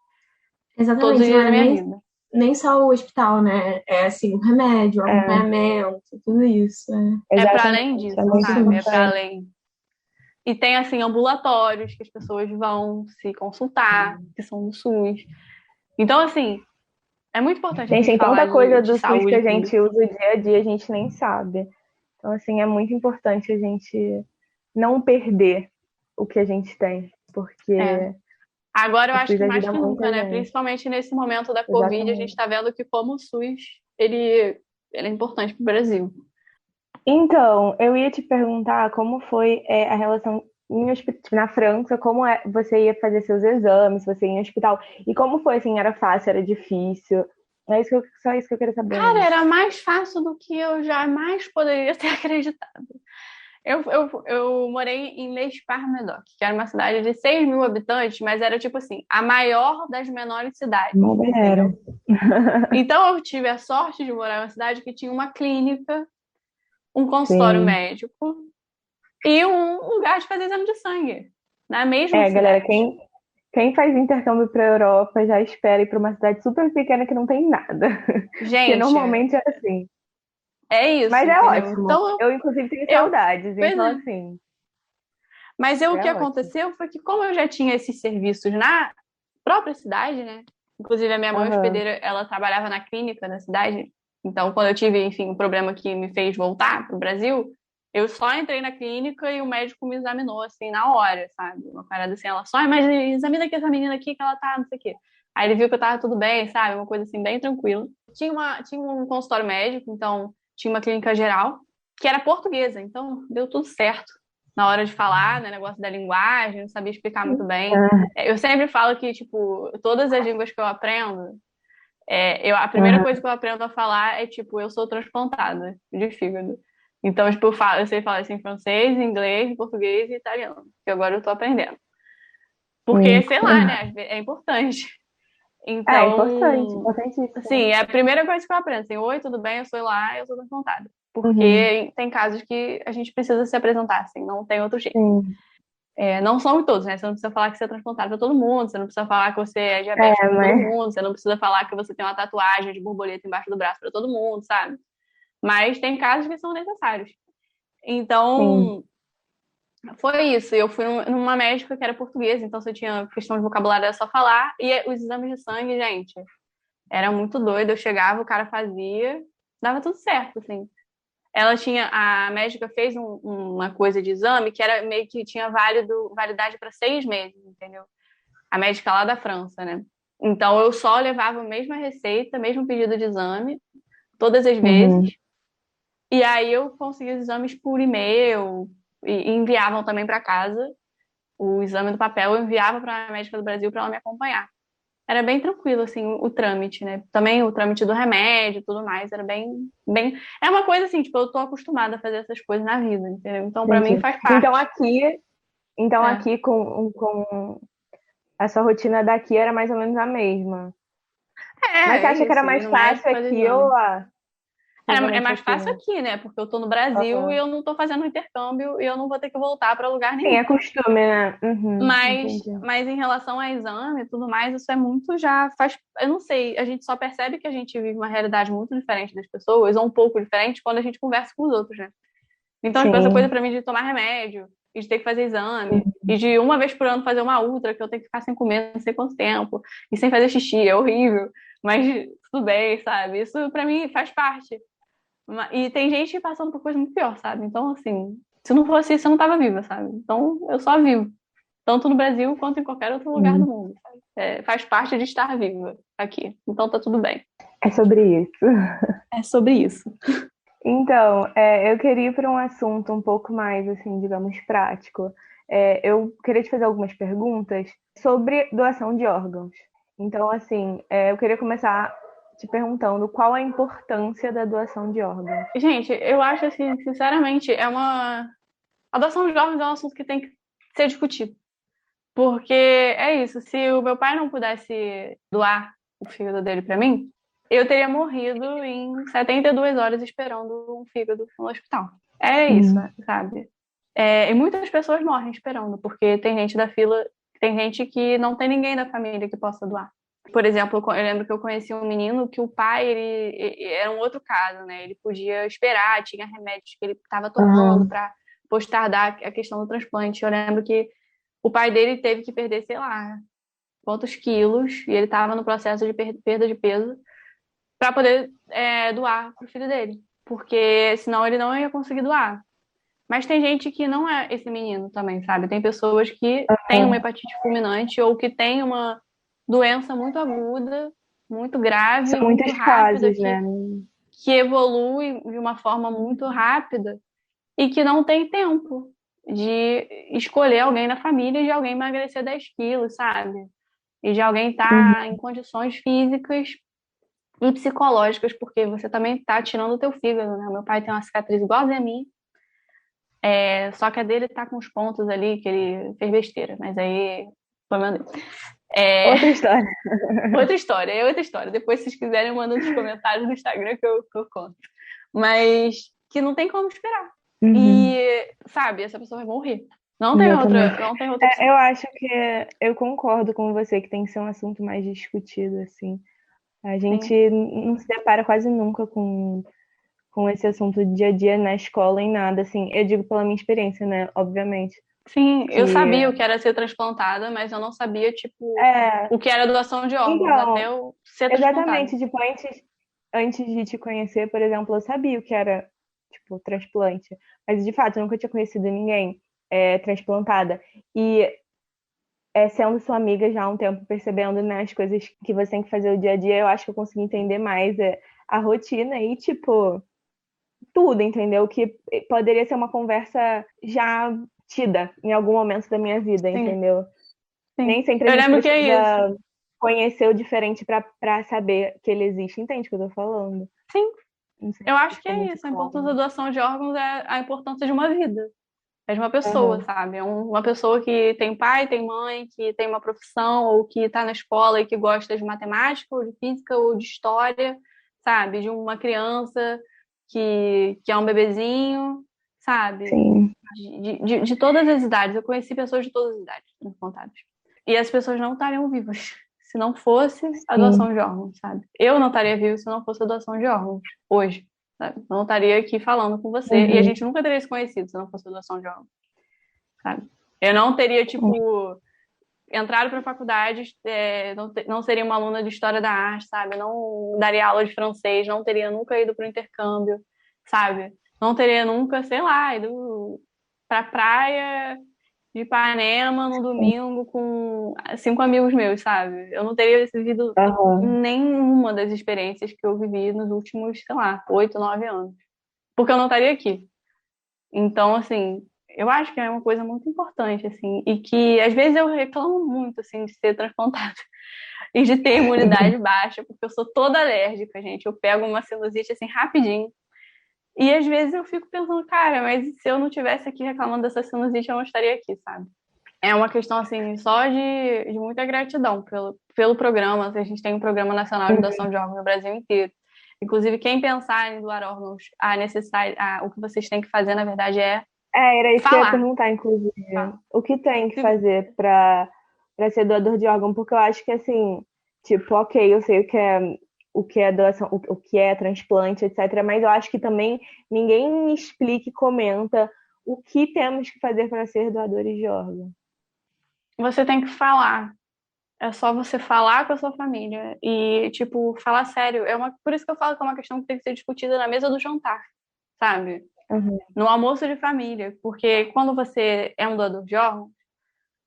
todos os Exatamente, não dias da é minha nem, vida. nem só o hospital, né? É assim, o remédio, o É, acompanhamento, tudo isso. É para além exatamente. É disso, muito sabe? É para importante. além. E tem, assim, ambulatórios que as pessoas vão se consultar, que são do SUS. Então, assim, é muito importante a Gente, gente tem falar tanta coisa de do SUS que saúde a gente pública. usa o dia a dia, a gente nem sabe. Então, assim, é muito importante a gente não perder o que a gente tem, É. porque Agora eu o acho SUS que mais ajuda que muita nunca, né? gente. Principalmente nesse momento da Covid, a gente Exatamente. está vendo que como o SUS, ele é importante para o Brasil. Então, eu ia te perguntar como foi a relação na França, como você ia fazer seus exames, você ia em hospital, e como foi, assim, era fácil, era difícil? Só isso que eu queria saber Cara, mesmo. era mais fácil do que eu jamais poderia ter acreditado. Eu morei em Les Parmedoc, que era uma cidade de 6 mil habitantes, mas era tipo assim, a maior das menores cidades, Uma galera. entendeu? Então eu tive a sorte de morar em uma cidade que tinha uma clínica, um consultório Sim. médico e um lugar de fazer exame de sangue, na mesma Galera, cidade. quem faz intercâmbio para a Europa já espera ir para uma cidade super pequena que não tem nada. Porque Gente, normalmente é assim. é isso, Mas é entendeu? ótimo. Então Eu, inclusive, tenho eu, saudades. pois Então, é. assim, Mas o é que ótimo. aconteceu foi que como eu já tinha esses serviços na própria cidade, né? Inclusive a minha mãe Aham. hospedeira, ela trabalhava na clínica da cidade. Então, quando eu tive, enfim, um problema que me fez voltar para o Brasil, eu só entrei na clínica e o médico me examinou, assim, na hora, sabe? Uma parada assim, ela só, mas examina aqui essa menina aqui que ela tá, não sei o quê. Aí ele viu que eu tava tudo bem, sabe? Uma coisa assim, bem tranquila. Tinha um consultório médico, então tinha uma clínica geral, que era portuguesa, então deu tudo certo na hora de falar, né? Negócio da linguagem, não sabia explicar muito bem. Eu sempre falo que, tipo, todas as línguas que eu aprendo, a primeira Aham. coisa que eu aprendo a falar é, tipo, eu sou transplantada de fígado. Então, tipo, eu sei falar assim, francês, inglês, português e italiano, que agora eu tô aprendendo. Porque, Sim. sei lá, né? É importante. É importante, Então, assim, importantíssimo. é a primeira coisa que eu aprendo. Assim, oi, tudo bem? Eu sou lá, eu sou transplantada. Uhum. Porque tem casos que a gente precisa se apresentar, assim, não tem outro jeito. Sim. Não são todos, né? Você não precisa falar que você é transplantado para todo mundo, você não precisa falar que você é diabético É, para todo mas mundo, você não precisa falar que você tem uma tatuagem de borboleta embaixo do braço para todo mundo, sabe? Mas tem casos que são necessários. sim. Então, foi isso. Eu fui numa médica que era portuguesa, então você tinha questão de vocabulário, era só falar. E os exames de sangue, gente, era muito doido. Eu chegava, o cara fazia, dava tudo certo, assim. A médica fez uma coisa de exame que era meio que tinha validade para 6 meses, entendeu? A médica lá da França, né? Então eu só levava a mesma receita, mesmo pedido de exame, todas as vezes. Uhum. E aí eu conseguia os exames por e-mail e enviavam também para casa o exame do papel, eu enviava para a médica do Brasil para ela me acompanhar. Era bem tranquilo, assim, o trâmite, né? Também o trâmite do remédio e tudo mais, era bem. É uma coisa assim, tipo, eu tô acostumada a fazer essas coisas na vida, entendeu? Então, pra mim, Entendi. faz Então parte. aqui, então É. aqui com a sua rotina daqui era mais ou menos a mesma. Mas você É acha que era isso, ir mais no médico fácil fazer aqui ou exame. lá? É Justamente mais aqui, fácil né? aqui, né? Porque eu tô no Brasil e Aham. eu não tô fazendo intercâmbio e eu não vou ter que voltar pra lugar Sim, é nenhum. costume, né? Uhum, entendi. Mas em relação a exame e tudo mais, isso é muito já faz. Eu não sei, a gente só percebe que a gente vive uma realidade muito diferente das pessoas, ou um pouco diferente, quando a gente conversa com os outros, né? Então, tipo, essa coisa Sim. pra mim de tomar remédio, e de ter que fazer exame, Uhum. e de uma vez por ano fazer uma ultra, que eu tenho que ficar sem comer não sei quanto tempo, e sem fazer xixi, é horrível, mas tudo bem, sabe? Isso pra mim faz parte. E tem gente passando por coisa muito pior, sabe? Então, assim, se não fosse isso, eu não tava viva, sabe? Então, eu só vivo, tanto no Brasil quanto em qualquer outro lugar do Uhum. mundo, sabe? Faz parte de estar viva aqui. Então, tá tudo bem. É sobre isso. É sobre isso. Então, eu queria ir para um assunto um pouco mais, assim, digamos, prático. Eu queria te fazer algumas perguntas sobre doação de órgãos. Então, assim, eu queria começar te perguntando qual a importância da doação de órgãos. Gente, eu acho assim, sinceramente, a adoção de órgãos é um assunto que tem que ser discutido. Porque é isso, se o meu pai não pudesse doar o fígado dele pra mim, eu teria morrido em 72 horas esperando um fígado no hospital. É isso, Uhum. sabe? E muitas pessoas morrem esperando, porque tem gente da fila, tem gente que não tem ninguém da família que possa doar. Por exemplo, eu lembro que eu conheci um menino que o pai, era um outro caso, né? Ele podia esperar, tinha remédios que ele estava tomando Aham. para postardar a questão do transplante. Eu lembro que o pai dele teve que perder, sei lá, quantos quilos, e ele estava no processo de perda de peso para poder doar pro filho dele, porque senão ele não ia conseguir doar. Mas tem gente que não é esse menino também, sabe? Tem pessoas que têm uma Aham. hepatite fulminante ou que têm uma doença muito aguda, muito grave, São muito muitos rápida, casos, que, né? que evolui de uma forma muito rápida e que não tem tempo de escolher alguém na família e de alguém emagrecer 10 quilos, sabe? E de alguém Uhum. estar em condições físicas e psicológicas, porque você também está tirando o teu fígado, né? Meu pai tem uma cicatriz igualzinha a mim, só que a dele tá com os pontos ali que ele fez besteira, mas aí problema dele. É, Outra história. outra história, é outra história. Depois, se vocês quiserem, mandam nos comentários no Instagram que eu conto. Mas que não tem como esperar. Uhum. E, sabe, essa pessoa vai morrer. Não E tem eu também. outra, não tem outra Eu opção. acho que eu concordo com você que tem que ser um assunto mais discutido, assim. A gente Sim. não se depara quase nunca com esse assunto do dia a dia na escola, em nada, assim. Eu digo pela minha experiência, né? Obviamente. Sim, eu Que sabia o que era ser transplantada, mas eu não sabia, tipo, é. o que era doação de órgãos, até Então, eu ser transplantada. exatamente, tipo, antes de te conhecer, por exemplo, eu sabia o que era, tipo, transplante. Mas, de fato, eu nunca tinha conhecido ninguém transplantada. E sendo sua amiga já há um tempo, percebendo, né, as coisas que você tem que fazer o dia a dia, eu acho que eu consegui entender mais a rotina e, tipo, tudo, entendeu? Que poderia ser uma conversa já tida em algum momento da minha vida, Sim, entendeu? sim. Nem sempre a Eu gente lembro que é isso. precisa conhecer o diferente pra saber que ele existe. Entende o que eu tô falando? Sim, Não sei eu se acho que ficou é muito isso. A importância da claro. doação de órgãos é a importância de uma vida. É de uma pessoa, Aham. sabe? É uma pessoa que tem pai, tem mãe, que tem uma profissão, ou que está na escola e que gosta de matemática, ou de física, ou de história, sabe? De uma criança que é um bebezinho, sabe? Sim. De todas as idades. Eu conheci pessoas de todas as idades, contadas. E as pessoas não estariam vivas se não fosse a Sim. doação de órgãos, sabe? Eu não estaria vivo se não fosse a doação de órgãos, hoje. Sabe? Não estaria aqui falando com você. E a Uhum. gente nunca teria se conhecido se não fosse a doação de órgãos, sabe? Eu não teria, tipo, entrado para a faculdade, não seria uma aluna de História da Arte, sabe? Não daria aula de francês, não teria nunca ido para o intercâmbio, sabe? Não teria nunca, sei lá, ido pra praia de Ipanema no domingo com 5 amigos meus, sabe? Eu não teria vivido Aham. nenhuma das experiências que eu vivi nos últimos, sei lá, 8, 9 anos. Porque eu não estaria aqui. Então, assim, eu acho que é uma coisa muito importante, assim, e que às vezes eu reclamo muito, assim, de ser transplantada e de ter imunidade baixa, porque eu sou toda alérgica, gente. Eu pego uma sinusite, assim, rapidinho. E às vezes eu fico pensando, cara, mas se eu não tivesse aqui reclamando dessa sinusite, eu não estaria aqui, sabe? É uma questão, assim, só de muita gratidão pelo programa. A gente tem um programa nacional de doação de órgãos no Brasil inteiro. Inclusive, quem pensar em doar órgãos, a necessidade, o que vocês têm que fazer, na verdade, é Era isso que eu ia falar. perguntar, inclusive. Falar. O que tem que Se- fazer pra ser doador de órgão? Porque eu acho que, assim, tipo, ok, eu sei o que é doação, o que é transplante, etc. Mas eu acho que também ninguém explica e comenta o que temos que fazer para ser doadores de órgão. Você tem que falar. É só você falar com a sua família e, tipo, falar sério. Por isso que eu falo que é uma questão que tem que ser discutida na mesa do jantar, sabe? Uhum. No almoço de família. Porque quando você é um doador de órgãos,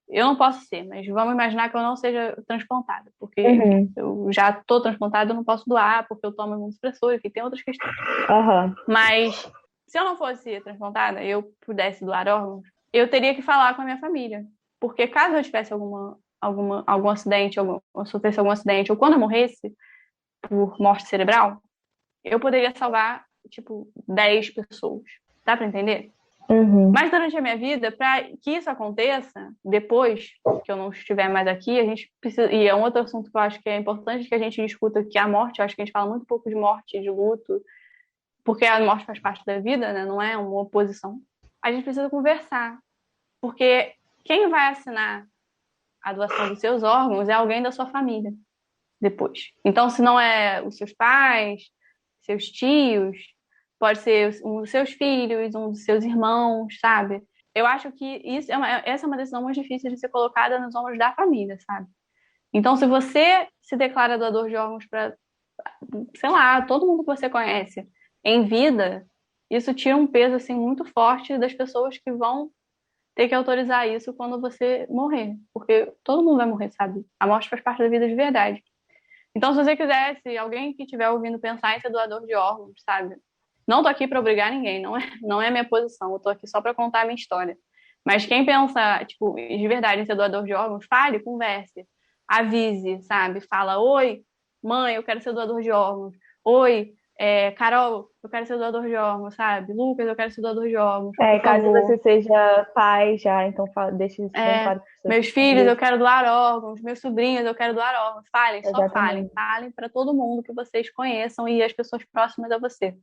eu não posso ser, mas vamos imaginar que eu não seja transplantada, porque Uhum. eu já estou transplantada, eu não posso doar, porque eu tomo imunossupressor, enfim, tem outras questões. Aham. Mas se eu não fosse transplantada e eu pudesse doar órgãos, eu teria que falar com a minha família. Porque caso eu tivesse algum acidente, ou sofresse algum acidente, ou quando eu morresse por morte cerebral, eu poderia salvar, tipo, 10 pessoas. Dá pra entender? Mas durante a minha vida, para que isso aconteça, depois que eu não estiver mais aqui, a gente precisa. E é um outro assunto que eu acho que é importante que a gente discuta, que é a morte. Eu acho que a gente fala muito pouco de morte, de luto, porque a morte faz parte da vida, né? Não é uma oposição. A gente precisa conversar, porque quem vai assinar a doação dos seus órgãos é alguém da sua família depois. Então, se não é os seus pais, seus tios, pode ser um dos seus filhos, um dos seus irmãos, sabe? Eu acho que essa é uma decisão muito difícil de ser colocada nos ombros da família, sabe? Então, se você se declara doador de órgãos para, sei lá, todo mundo que você conhece em vida, isso tira um peso assim muito forte das pessoas que vão ter que autorizar isso quando você morrer, porque todo mundo vai morrer, sabe? A morte faz parte da vida de verdade. Então, se você quiser, se alguém que estiver ouvindo pensar em ser doador de órgãos, sabe? Não tô aqui para obrigar ninguém, não é a minha posição, eu tô aqui só para contar a minha história. Mas quem pensa, tipo, de verdade em ser doador de órgãos, fale, converse, avise, sabe? Fala, oi, mãe, eu quero ser doador de órgãos. Oi, Carol, eu quero ser doador de órgãos, sabe? Lucas, eu quero ser doador de órgãos, por Caso favor. você seja pai já, então deixe isso bem claro. Meus filhos, eu quero doar órgãos. Meus sobrinhos, eu quero doar órgãos. Falem, só Exatamente. falem para todo mundo que vocês conheçam e as pessoas próximas a você.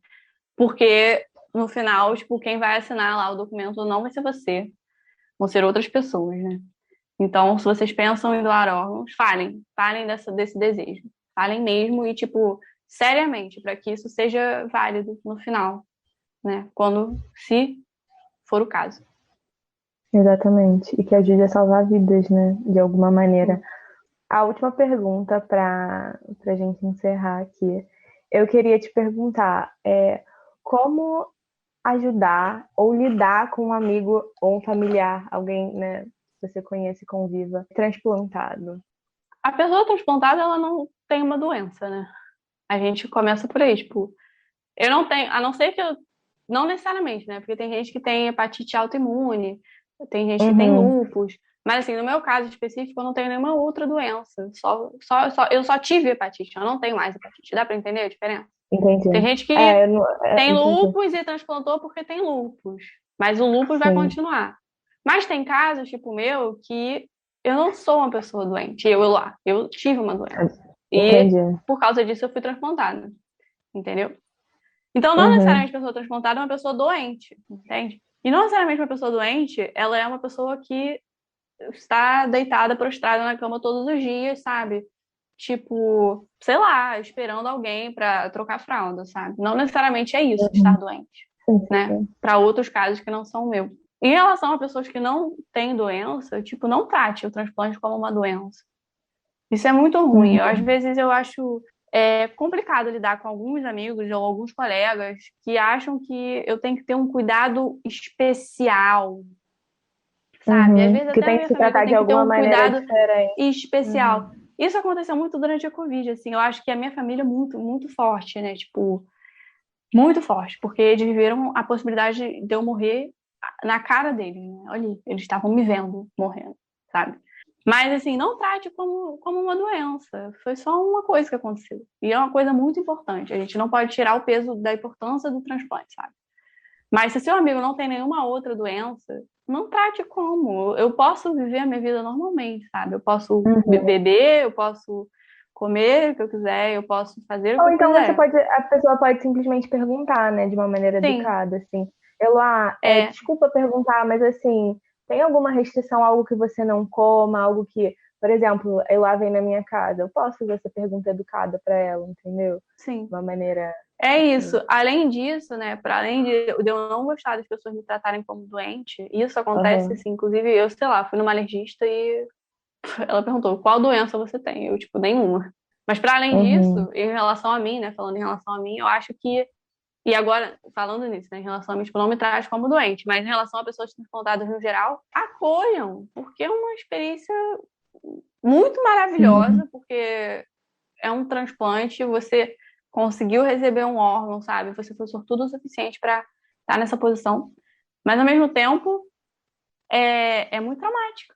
Porque no final, tipo, quem vai assinar lá o documento não vai ser você, vão ser outras pessoas, né? Então, se vocês pensam em doar órgãos, falem desse desejo. Falem mesmo e, tipo, seriamente, para que isso seja válido no final, né? Se for o caso. Exatamente. E que ajude a salvar vidas, né? De alguma maneira. A última pergunta para a gente encerrar aqui. Eu queria te perguntar como ajudar ou lidar com um amigo ou um familiar, alguém, né, que você conhece e conviva, transplantado. A pessoa transplantada, ela não tem uma doença, né? A gente começa por aí, tipo, eu não tenho, a não ser que eu, não necessariamente, né? Porque tem gente que tem hepatite autoimune, tem gente que tem lúpus, mas assim, no meu caso específico, eu não tenho nenhuma outra doença, eu só tive hepatite, eu não tenho mais hepatite, dá pra entender a diferença? Entendi. Tem gente que tem lúpus e transplantou porque tem lúpus, mas o lúpus vai continuar. Mas tem casos, tipo o meu, que eu não sou uma pessoa doente, eu tive uma doença. Entendi. E por causa disso eu fui transplantada, entendeu? Então não necessariamente a pessoa transplantada é uma pessoa doente, entende? E não necessariamente uma pessoa doente, ela é uma pessoa que está deitada, prostrada na cama todos os dias, sabe? Tipo, sei lá, esperando alguém para trocar fralda, sabe? Não necessariamente é isso, estar doente, né? Para outros casos que não são o meu. Em relação a pessoas que não têm doença, tipo, não trate o transplante como uma doença. Isso é muito ruim. Às vezes eu acho complicado lidar com alguns amigos ou alguns colegas que acham que eu tenho que ter um cuidado especial, sabe? Às vezes que até tem que se tratar de alguma maneira diferente. Especial. Isso aconteceu muito durante a Covid, assim. Eu acho que a minha família é muito, muito forte, né? Tipo, muito forte, porque eles viveram a possibilidade de eu morrer na cara deles, né? Olha, eles estavam me vendo morrendo, sabe? Mas, assim, não trate como uma doença. Foi só uma coisa que aconteceu. E é uma coisa muito importante. A gente não pode tirar o peso da importância do transplante, sabe? Mas se seu amigo não tem nenhuma outra doença, não trate como. Eu posso viver a minha vida normalmente, sabe? Eu posso beber, eu posso comer o que eu quiser, eu posso fazer o que eu quiser. Ou então a pessoa pode simplesmente perguntar, né? De uma maneira educada, assim. Desculpa perguntar, mas assim, tem alguma restrição, algo que você não coma, algo que, por exemplo, Elá vem na minha casa, eu posso fazer essa pergunta educada para ela, entendeu? Sim. De uma maneira... É isso. Além disso, né, para além de eu não gostar das pessoas me tratarem como doente, isso acontece, assim, inclusive eu, sei lá, fui numa alergista e ela perguntou, qual doença você tem? Eu, tipo, nenhuma. Mas para além disso, em relação a mim, né, falando em relação a mim, eu acho que, e agora, falando nisso, né, em relação a mim, tipo, não me traz como doente, mas em relação a pessoas transplantadas no geral, acolham, porque é uma experiência muito maravilhosa, porque é um transplante, você conseguiu receber um órgão, sabe? Você foi sortudo o suficiente para estar nessa posição. Mas, ao mesmo tempo, é muito traumático.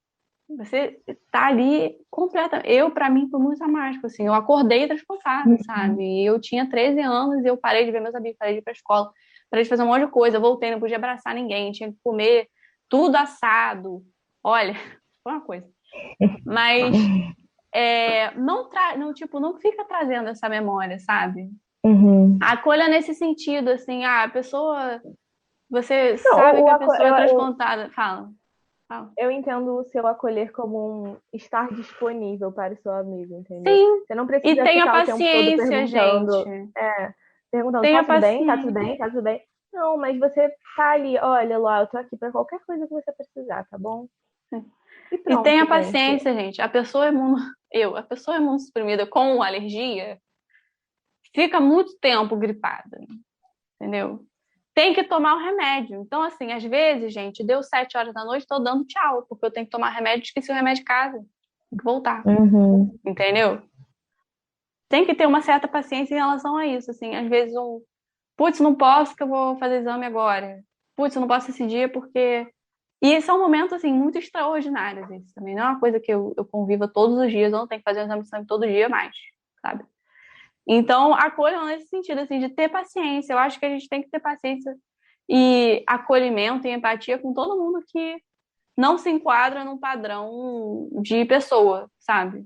Você tá ali completamente... para mim, foi muito traumático, assim. Eu acordei transplantada, sabe? E eu tinha 13 anos e eu parei de ver meus amigos, parei de ir pra escola. para de fazer um monte de coisa. Eu voltei, não podia abraçar ninguém, tinha que comer tudo assado. Olha, foi uma coisa. Mas não fica trazendo essa memória, sabe? Uhum. Acolha nesse sentido, assim, a pessoa. Você Não, sabe que a pessoa é transplantada. Fala. Eu entendo o seu acolher como um estar disponível para o seu amigo, entendeu? Sim. Você não precisa E tenha ficar o tempo todo paciência, perguntando, gente. perguntando, Tenha tá tudo bem? Tá paciência. tudo bem? Tá tudo bem? Não, mas você tá ali, olha, Lua, eu tô aqui para qualquer coisa que você precisar, tá bom? E E pronto, tenha gente. paciência, gente. A pessoa imunossuprimida com alergia fica muito tempo gripada, entendeu? Tem que tomar o remédio. Então, assim, às vezes, gente, deu 7 horas da noite, tô dando tchau, porque eu tenho que tomar remédio, esqueci o remédio de casa. Tem que voltar, Uhum. entendeu? Tem que ter uma certa paciência em relação a isso, assim. Às vezes, putz, não posso que eu vou fazer exame agora. Putz, não posso esse dia porque... E são momentos, assim, muito extraordinários isso também. Não é uma coisa que eu conviva todos os dias, eu não tenho que fazer um exame de sangue todo dia mais, sabe? Então, acolham nesse sentido, assim, de ter paciência. Eu acho que a gente tem que ter paciência e acolhimento e empatia com todo mundo que não se enquadra num padrão de pessoa, sabe?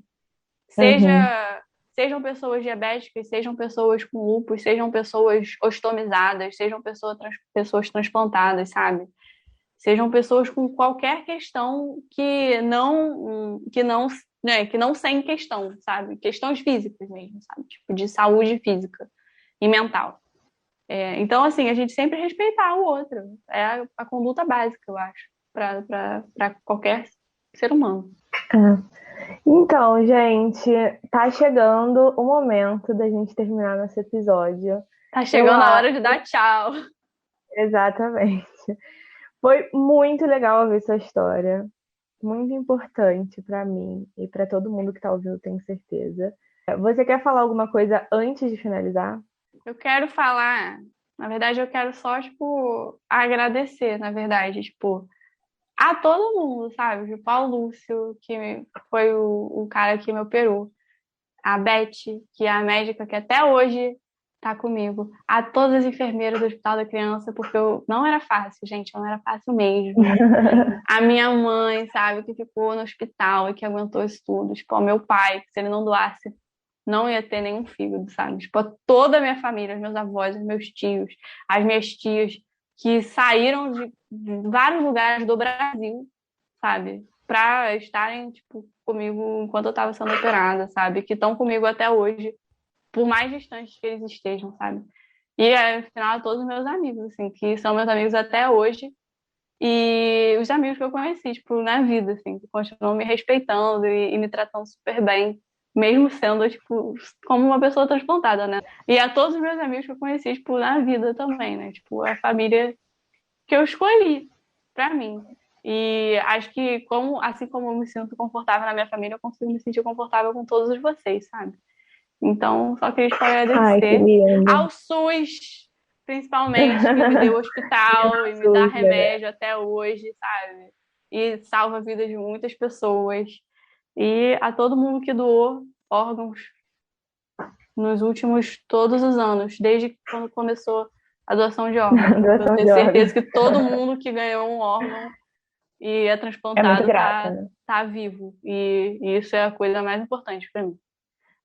Sejam pessoas diabéticas, sejam pessoas com lúpus, sejam pessoas ostomizadas, sejam pessoas transplantadas, sabe? Sejam pessoas com qualquer questão que não sem questão, sabe? Questões físicas mesmo, sabe? Tipo, de saúde física e mental. Então, assim, a gente sempre respeitar o outro. É a conduta básica, eu acho, para qualquer ser humano. Então, gente, tá chegando o momento da gente terminar nosso episódio. Tá chegando a hora de dar tchau. Exatamente. Foi muito legal ouvir sua história. Muito importante para mim e para todo mundo que tá ouvindo, tenho certeza. Você quer falar alguma coisa antes de finalizar? Eu quero falar, na verdade, eu quero só, tipo, agradecer, na verdade, tipo, a todo mundo, sabe? O Paulo Lúcio, que foi o cara que me operou. A Beth, que é a médica que até hoje tá comigo. A todas as enfermeiras do Hospital da Criança, porque não era fácil, gente, não era fácil mesmo. A minha mãe, sabe, que ficou no hospital e que aguentou isso tudo. Tipo, o meu pai, que se ele não doasse, não ia ter nenhum fígado, sabe? Tipo, toda a minha família, os meus avós, os meus tios, as minhas tias, que saíram de vários lugares do Brasil, sabe? Pra estarem, tipo, comigo enquanto eu tava sendo operada, sabe? Que estão comigo até hoje, por mais distantes que eles estejam, sabe? E, afinal, todos os meus amigos, assim, que são meus amigos até hoje. E os amigos que eu conheci, tipo, na vida, assim, que continuam me respeitando e me tratando super bem, mesmo sendo, tipo, como uma pessoa transplantada, né? E a todos os meus amigos que eu conheci, tipo, na vida também, né? Tipo, a família que eu escolhi pra mim. E acho que, assim como eu me sinto confortável na minha família, eu consigo me sentir confortável com todos vocês, sabe? Então, só queria agradecer ao SUS, principalmente, que me deu hospital e me dá remédio até hoje, sabe? E salva a vida de muitas pessoas. E a todo mundo que doou órgãos nos últimos todos os anos, desde quando começou a doação de órgãos. Eu tenho certeza que todo mundo que ganhou um órgão e é transplantado tá vivo. E isso é a coisa mais importante para mim.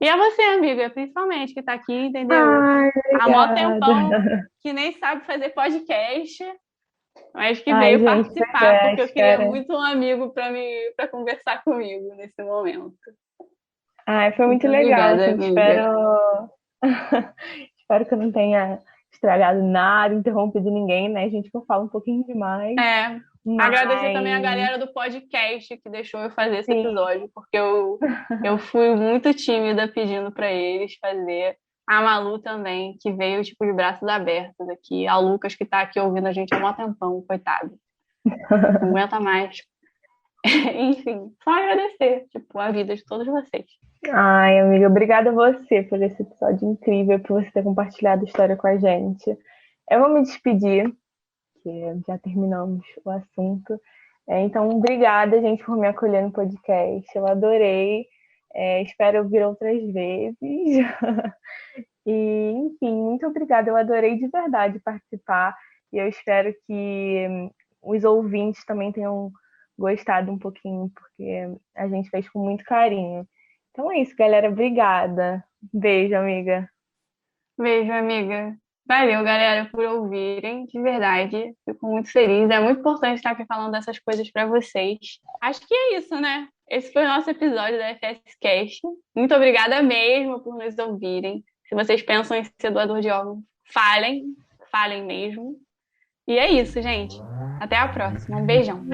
E a você, amiga, principalmente, que tá aqui, entendeu? Há mó tempão, que nem sabe fazer podcast, mas que veio participar, porque eu queria muito um amigo para conversar comigo nesse momento. Foi muito legal. Obrigada, assim, espero que eu não tenha estragado nada, interrompido ninguém, né? A gente que eu falo um pouquinho demais. Agradecer também a galera do podcast que deixou eu fazer esse episódio, porque eu fui muito tímida pedindo para eles fazer. A Malu também, que veio tipo de braços abertos aqui. A Lucas, que tá aqui ouvindo a gente há um tempão, coitado. Não aguenta mais. Enfim, só agradecer, tipo, a vida de todos vocês. Ai, amiga, obrigada a você por esse episódio incrível, por você ter compartilhado a história com a gente. Eu vou me despedir, que já terminamos o assunto. Então, obrigada, gente, por me acolher no podcast. Eu adorei. Espero ouvir outras vezes. E, enfim, muito obrigada. Eu adorei de verdade participar e eu espero que os ouvintes também tenham gostado um pouquinho, porque a gente fez com muito carinho. Então é isso, galera. Obrigada. Beijo, amiga. Beijo, amiga. Valeu, galera, por ouvirem, de verdade. Fico muito feliz. É muito importante estar aqui falando dessas coisas para vocês. Acho que é isso, né? Esse foi o nosso episódio da FS Cast. Muito obrigada mesmo por nos ouvirem. Se vocês pensam em ser doador de órgãos, falem mesmo. E é isso, gente. Até a próxima. Um beijão.